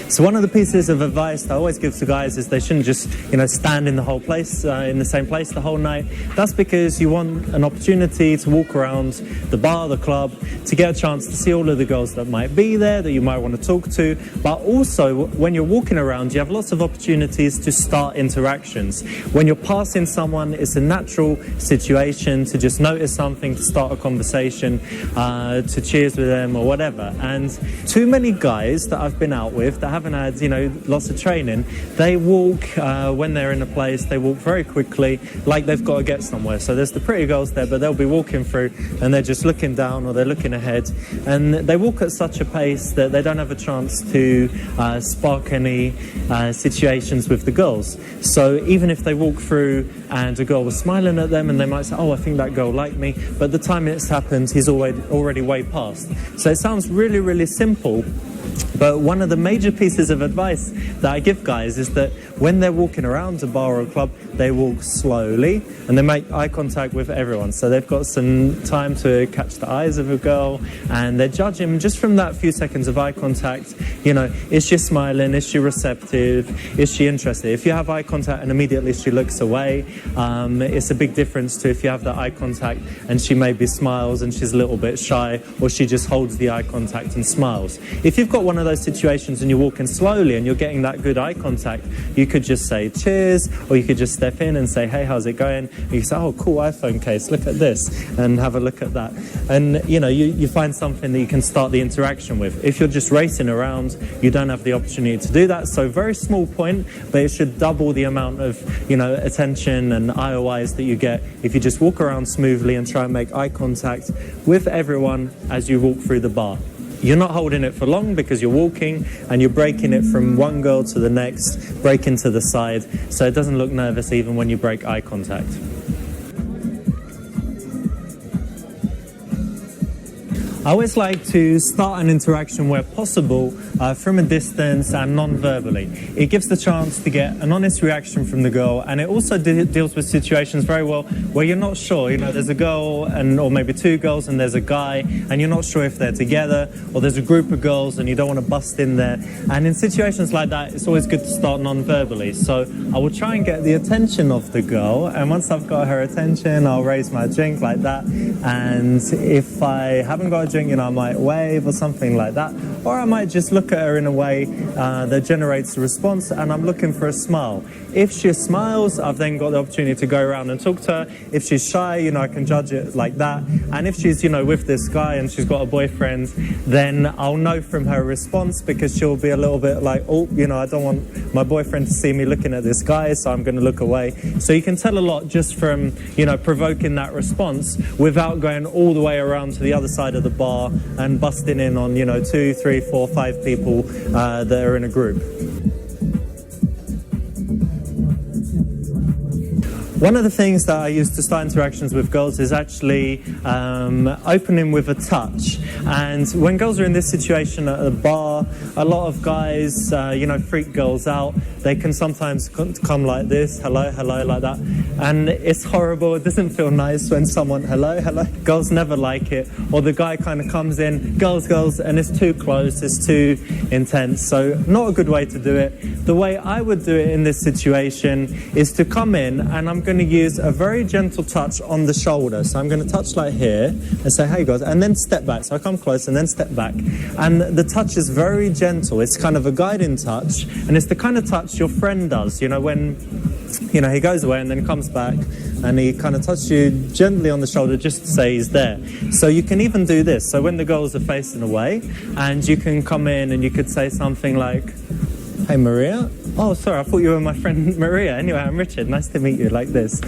So one of the pieces of advice that I always give to guys is they shouldn't just, you know, stand in the whole place, in the same place the whole night. That's because you want an opportunity to walk around the bar, the club, to get a chance to see all of the girls that might be there, that you might want to talk to. But also, when you're walking around, you have lots of opportunities to start interactions. When you're passing someone, it's a natural situation to just notice something, to start a conversation, to cheers with them or whatever. And too many guys that I've been out with that haven't had, you know, lots of training, they walk, when they're in a place, they walk very quickly, like they've got to get somewhere. So there's the pretty girls there, but they'll be walking through and they're just looking down or they're looking ahead. And they walk at such a pace that they don't have a chance to spark any situations with the girls. So even if they walk through and a girl was smiling at them and they might say, oh, I think that girl liked me, but the time it's happened, he's already way past. So it sounds really, really simple. But one of the major pieces of advice that I give guys is that when they're walking around a bar or a club, they walk slowly and they make eye contact with everyone. So they've got some time to catch the eyes of a girl and they're judging just from that few seconds of eye contact. You know, is she smiling? Is she receptive? Is she interested? If you have eye contact and immediately she looks away, it's a big difference to if you have that eye contact and she maybe smiles and she's a little bit shy, or she just holds the eye contact and smiles. If you've got one of those situations and you're walking slowly and you're getting that good eye contact, you could just say cheers, or you could just step in and say, hey, how's it going? And you say, oh, cool iPhone case, look at this, and have a look at that. And, you know, you find something that you can start the interaction with. If you're just racing around, you don't have the opportunity to do that. So very small point, but it should double the amount of, you know, attention and IOIs that you get if you just walk around smoothly and try and make eye contact with everyone as you walk through the bar. You're not holding it for long because you're walking and you're breaking it from one girl to the next, breaking to the side, so it doesn't look nervous even when you break eye contact. I always like to start an interaction where possible from a distance and non-verbally. It gives the chance to get an honest reaction from the girl, and it also deals with situations very well where you're not sure. You know, there's a girl or maybe two girls and there's a guy and you're not sure if they're together, or there's a group of girls and you don't want to bust in there. And in situations like that, it's always good to start non-verbally. So I will try and get the attention of the girl, and once I've got her attention, I'll raise my drink like that. And if I haven't got a drink, you know, I might wave or something like that, or I might just look at her in a way that generates a response, and I'm looking for a smile. If she smiles, I've then got the opportunity to go around and talk to her. If she's shy, you know, I can judge it like that. And if she's, you know, with this guy and she's got a boyfriend, then I'll know from her response, because she'll be a little bit like, oh, you know, I don't want my boyfriend to see me looking at this guy, so I'm going to look away. So you can tell a lot just from, you know, provoking that response without going all the way around to the other side of the bar and busting in on, you know, 2, 3, 4, 5 people that are in a group. One of the things that I use to start interactions with girls is actually opening with a touch. And when girls are in this situation at a bar, a lot of guys, you know, freak girls out. They can sometimes come like this, hello, hello, like that. And it's horrible. It doesn't feel nice when someone, hello, hello. Girls never like it. Or the guy kind of comes in, girls, and it's too close, it's too intense. So not a good way to do it. The way I would do it in this situation is to come in, and I'm going to use a very gentle touch on the shoulder. So I'm going to touch like here and say, hey guys, and then step back. So I come close and then step back. And the touch is very gentle. It's kind of a guiding touch, and it's the kind of touch your friend does, you know, when you know, he goes away and then comes back and he kind of touches you gently on the shoulder just to say he's there. So you can even do this. So when the girls are facing away, and you can come in and you could say something like, "Hey, Maria." "Oh, sorry, I thought you were my friend Maria. Anyway, I'm Richard. Nice to meet you," like this.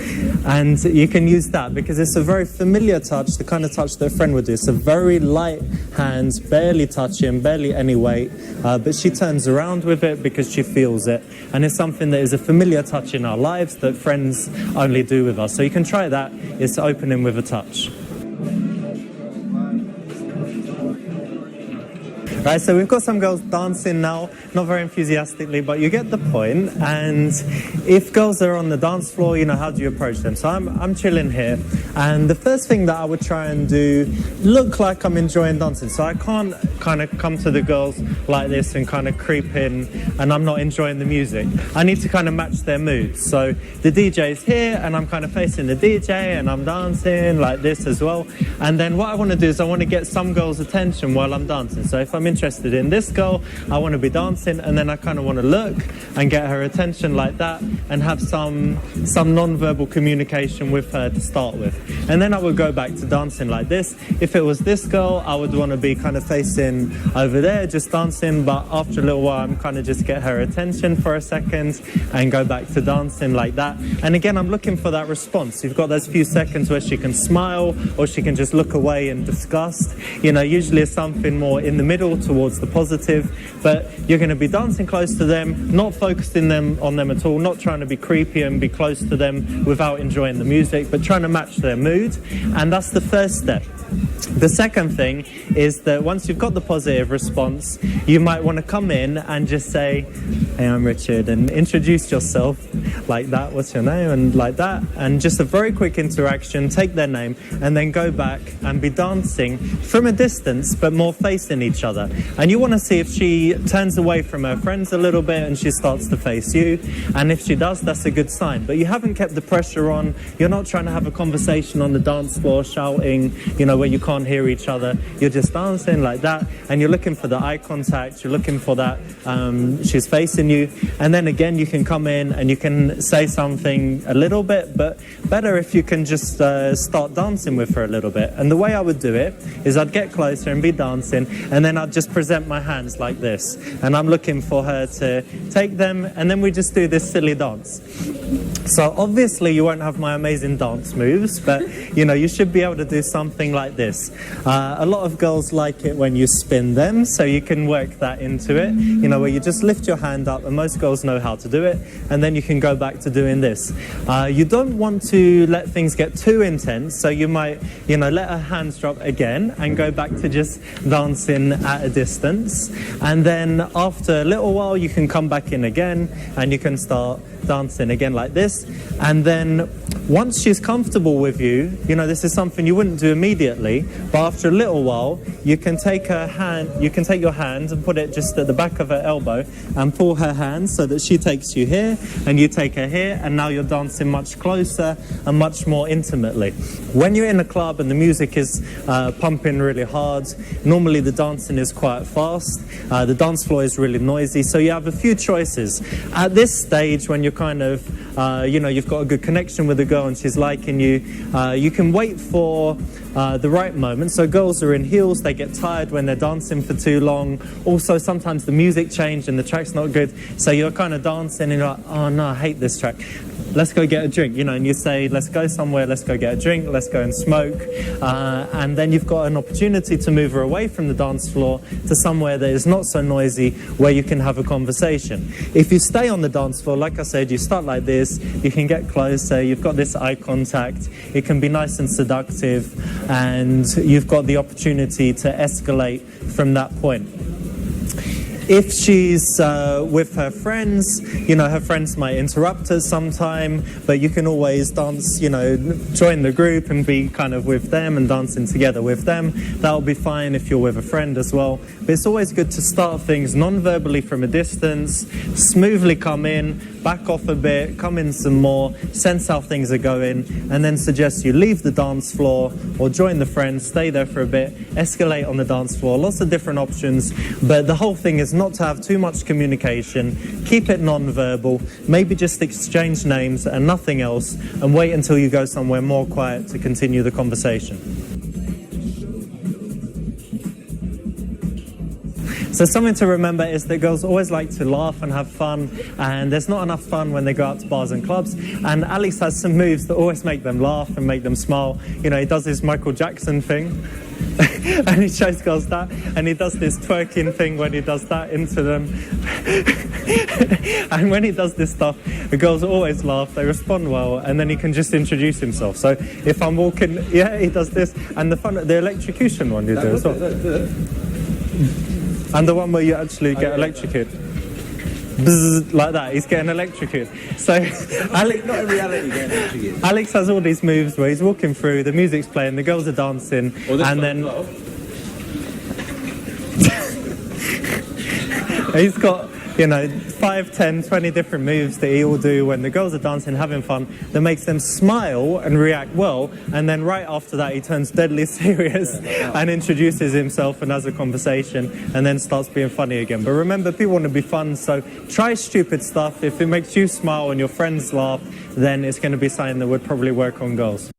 And you can use that because it's a very familiar touch, the kind of touch that a friend would do. It's a very light hand, barely touching, barely any weight, but she turns around with it because she feels it. And it's something that is a familiar touch in our lives that friends only do with us. So you can try that. It's opening with a touch. Right, so we've got some girls dancing now, not very enthusiastically, but you get the point. And if girls are on the dance floor, you know, how do you approach them? So I'm chilling here, and the first thing that I would try and do, look like I'm enjoying dancing. So I can't kind of come to the girls like this and kind of creep in, and I'm not enjoying the music. I need to kind of match their mood. So the DJ's here, and I'm kind of facing the DJ, and I'm dancing like this as well. And then what I want to do is I want to get some girls' attention while I'm dancing. So if I'm interested in this girl, I want to be dancing, and then I kind of want to look and get her attention like that and have some non-verbal communication with her to start with. And then I would go back to dancing like this. If it was this girl, I would want to be kind of facing over there, just dancing, but after a little while, I'm kind of just get her attention for a second and go back to dancing like that. And again, I'm looking for that response. You've got those few seconds where she can smile or she can just look away in disgust. You know, usually it's something more in the middle towards the positive, but you're going to be dancing close to them, not focusing on them at all, not trying to be creepy and be close to them without enjoying the music, but trying to match their mood. And that's the first step. The second thing is that once you've got the positive response, you might want to come in and just say, "Hey, I'm Richard," and introduce yourself like that. "What's your name?" and like that. And just a very quick interaction, take their name, and then go back and be dancing from a distance, but more facing each other. And you want to see if she turns away from her friends a little bit and she starts to face you. And if she does, that's a good sign. But you haven't kept the pressure on. You're not trying to have a conversation on the dance floor, shouting, you know, where you can't hear each other. You're just dancing like that, and you're looking for the eye contact. You're looking for that she's facing you. And then again, you can come in and you can say something a little bit, but better if you can just start dancing with her a little bit. And the way I would do it is I'd get closer and be dancing, and then I'd just present my hands like this, and I'm looking for her to take them, and then we just do this silly dance. So obviously you won't have my amazing dance moves, but you know, you should be able to do something like this. A lot of girls like it when you spin them, so you can work that into it, you know, where you just lift your hand up, and most girls know how to do it, and then you can go back to doing this. You don't want to let things get too intense, so you might, you know, let her hands drop again and go back to just dancing at a distance. And then after a little while, you can come back in again and you can start dancing again like this. And then once she's comfortable with you, you know, this is something you wouldn't do immediately, but after a little while, you can take her hand, you can take your hand and put it just at the back of her elbow and pull her hand so that she takes you here and you take her here, and now you're dancing much closer and much more intimately. When you're in a club and the music is pumping really hard, normally the dancing is quite fast, the dance floor is really noisy, so you have a few choices. At this stage, when you're kind of, you know, you've got a good connection with the girl and she's liking you, you can wait for the right moment. So girls are in heels, they get tired when they're dancing for too long. Also, sometimes the music changed and the track's not good, so you're kind of dancing and you're like, "Oh no, I hate this track. Let's go get a drink," you know, and you say, "Let's go somewhere, let's go get a drink, let's go and smoke." And then you've got an opportunity to move her away from the dance floor to somewhere that is not so noisy, where you can have a conversation. If you stay on the dance floor, like I said, you start like this, you can get closer, you've got this eye contact, it can be nice and seductive, and you've got the opportunity to escalate from that point. If she's with her friends, you know, her friends might interrupt her sometime, but you can always dance, you know, join the group and be kind of with them and dancing together with them. That'll be fine if you're with a friend as well. But it's always good to start things non-verbally from a distance, smoothly come in, back off a bit, come in some more, sense how things are going, and then suggest you leave the dance floor or join the friends, stay there for a bit, escalate on the dance floor. Lots of different options, but the whole thing is not to have too much communication, keep it non-verbal, maybe just exchange names and nothing else, and wait until you go somewhere more quiet to continue the conversation. So something to remember is that girls always like to laugh and have fun, and there's not enough fun when they go out to bars and clubs. And Alex has some moves that always make them laugh and make them smile. You know, he does his Michael Jackson thing, and he shows girls that, and he does this twerking thing when he does that into them. And when he does this stuff, the girls always laugh, they respond well, and then he can just introduce himself. So if I'm walking, yeah, he does this, and the electrocution one you do as well. And the one where you actually get electrocuted. Bzzz, like that, he's getting electrocuted. So Alex, Not in reality getting electrocuted. Alex has all these moves where he's walking through, the music's playing, the girls are dancing, and then he's got, you know, 5, 10, 20 different moves that he will do when the girls are dancing, having fun, that makes them smile and react well, and then right after that he turns deadly serious and introduces himself and has a conversation, and then starts being funny again. But remember, people want to be fun, so try stupid stuff. If it makes you smile and your friends laugh, then it's going to be something that would probably work on girls.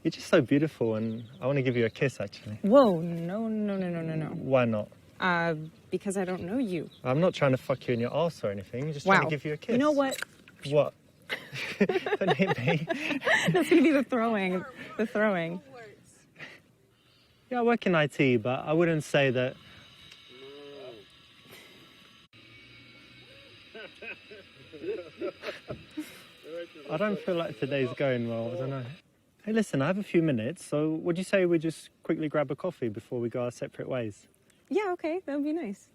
You're just so beautiful, and I want to give you a kiss, actually. Whoa, no. Why not? Because I don't know you. I'm not trying to fuck you in your arse or anything. Just trying to give you a kiss. You know what? What? Don't hit me. That's going to be the throwing. The throwing. Yeah, I work in IT, but I wouldn't say that. I don't feel like today's going well. I don't know. Hey, listen, I have a few minutes, so would you say we just quickly grab a coffee before we go our separate ways? Yeah, okay, that would be nice.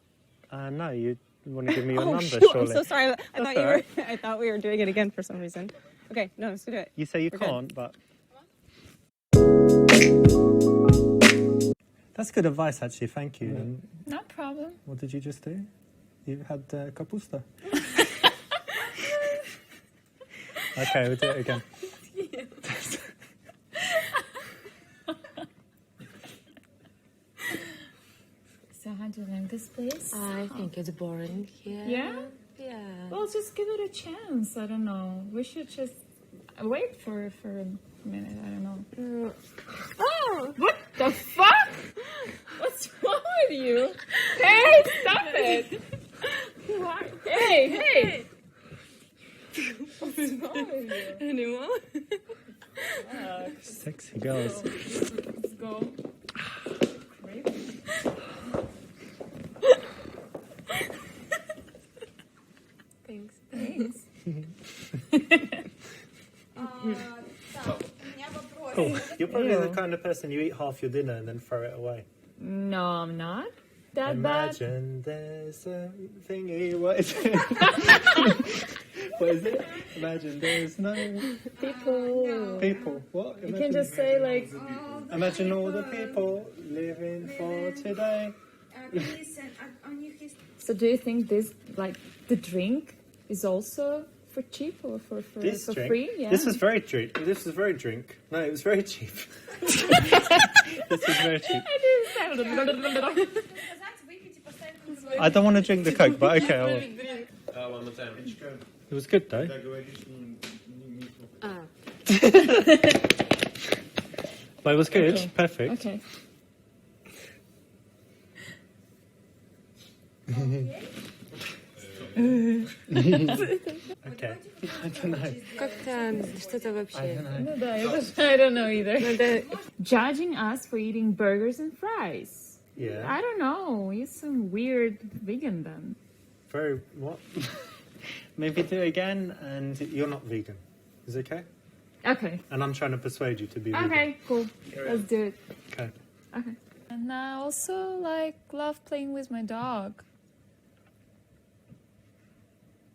No, you want to give me your number, shoot, surely. I'm so sorry. I thought right. I thought we were doing it again for some reason. Okay, no, let's do it. You say you We're can't, but... That's good advice, actually. Thank you. And No problem. what did you just do? You had kapusta. Okay, we'll do it again. So how do you like this place? I think it's boring here. Yeah? Yeah. Well, just give it a chance. I don't know. We should just wait for a minute. I don't know. Oh! What the fuck? What's wrong with you? Hey, stop it! Hey! What's wrong with you? Anyone? Sexy girls. Let's go. Thanks. Cool. You're probably the kind of person you eat half your dinner and then throw it away. No, I'm not. That Imagine there's a thingy. What is it? What is it? Imagine there's no people. people. What? You can just say like, Imagine all the people living for today. so do you think this, like, the drink is also for cheap or for This for drink? free? Yeah. This was very drink. This was very drink. No, it was very cheap. This was very cheap. I don't want to drink the Coke, but okay, I will. It was good though. But it was good. Okay. Perfect. Okay. Okay. I don't know. Как там? Что это I вообще? don't know. No, I don't know either. Judging us for eating burgers and fries. Yeah. I don't know. He's some weird vegan then. Very what? Maybe do it again, and you're not vegan. Is it okay? Okay. And I'm trying to persuade you to be vegan. Okay, cool. Let's do it. Okay. Okay. And I also love playing with my dog.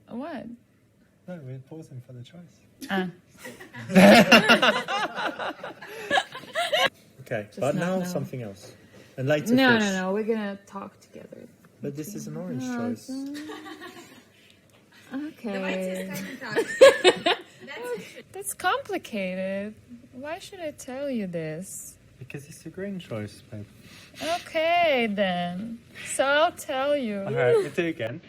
What? No, we're pausing for the choice. Okay, but now something else. And later No, fish. no. We're gonna talk together. But this is an orange choice. Okay. That's complicated. Why should I tell you this? Because it's a green choice, babe. Okay, then. So I'll tell you. All right, we'll do it again.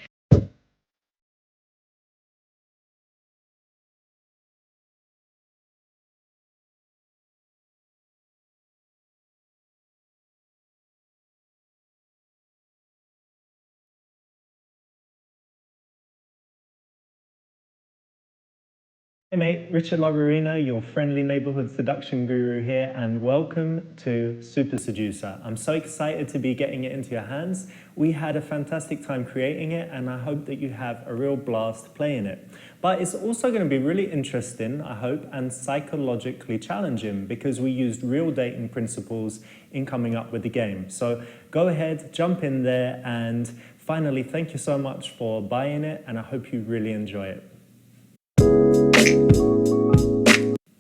Hey mate, Richard Lagarina, your friendly neighborhood seduction guru here, and welcome to Super Seducer. I'm so excited to be getting it into your hands. We had a fantastic time creating it, and I hope that you have a real blast playing it. But it's also going to be really interesting, I hope, and psychologically challenging because we used real dating principles in coming up with the game. So go ahead, jump in there, and finally, thank you so much for buying it, and I hope you really enjoy it.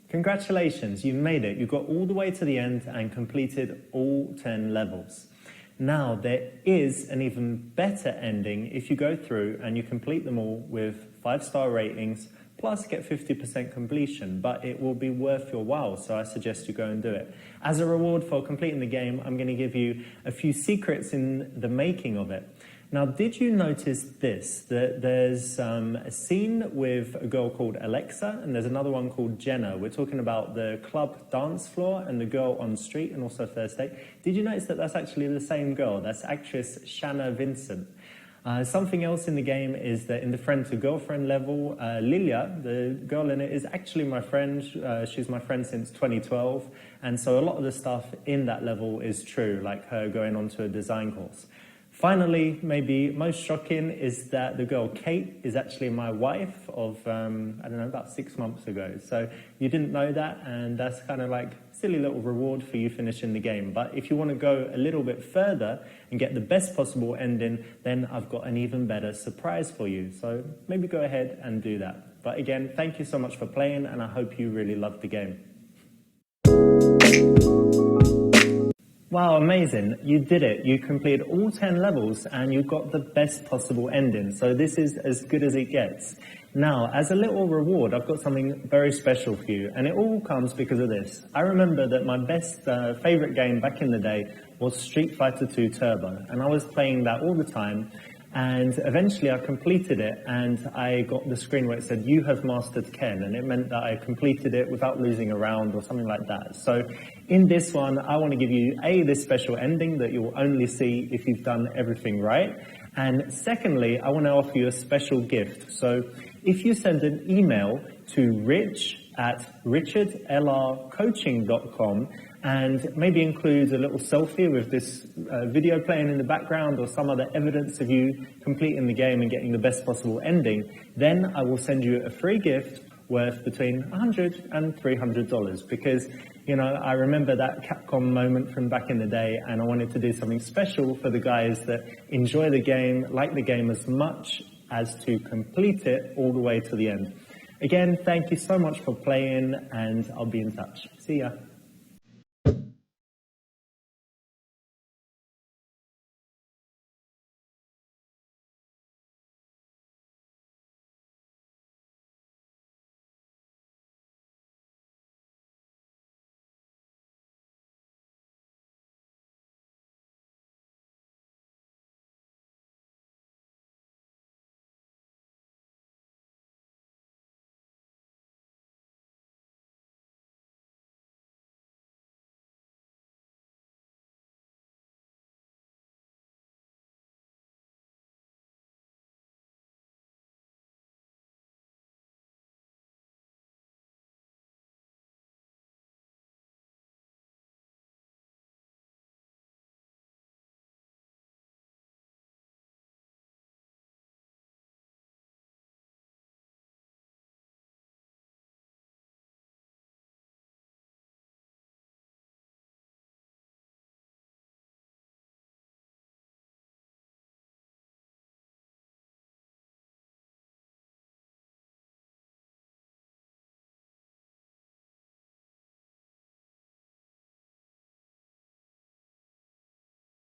Congratulations, you made it. You got all the way to the end and completed all 10 levels. Now, there is an even better ending if you go through and you complete them all with 5-star ratings, plus get 50% completion, but it will be worth your while, so I suggest you go and do it. As a reward for completing the game, I'm going to give you a few secrets in the making of it. Now, did you notice this, that there's a scene with a girl called Alexa and there's another one called Jenna. We're talking about the club dance floor and the girl on the street and also Thursday. Did you notice that that's actually the same girl? That's actress Shanna Vincent. Something else in the game is that in the friend-to-girlfriend level, Lilia, the girl in it, is actually my friend. She's my friend since 2012. And so a lot of the stuff in that level is true, like her going on to a design course. Finally, maybe most shocking is that the girl Kate is actually my wife of, I don't know, about 6 months ago. So you didn't know that, and that's kind of like a silly little reward for you finishing the game. But if you want to go a little bit further and get the best possible ending, then I've got an even better surprise for you. So maybe go ahead and do that. But again, thank you so much for playing, and I hope you really loved the game. Wow, amazing. You did it. You completed all 10 levels and you got the best possible ending. So this is as good as it gets. Now, as a little reward, I've got something very special for you. And it all comes because of this. I remember that my best favorite game back in the day was Street Fighter 2 Turbo. And I was playing that all the time. And eventually I completed it and I got the screen where it said, "You have mastered Ken," and it meant that I completed it without losing a round or something like that. So in this one, I want to give you this special ending that you'll only see if you've done everything right. And secondly, I want to offer you a special gift. So if you send an email to rich@richardlrcoaching.com and maybe include a little selfie with this video playing in the background or some other evidence of you completing the game and getting the best possible ending, then I will send you a free gift worth between $100 and $300 because, you know, I remember that Capcom moment from back in the day and I wanted to do something special for the guys that enjoy the game, like the game as much as to complete it all the way to the end. Again, thank you so much for playing and I'll be in touch. See ya.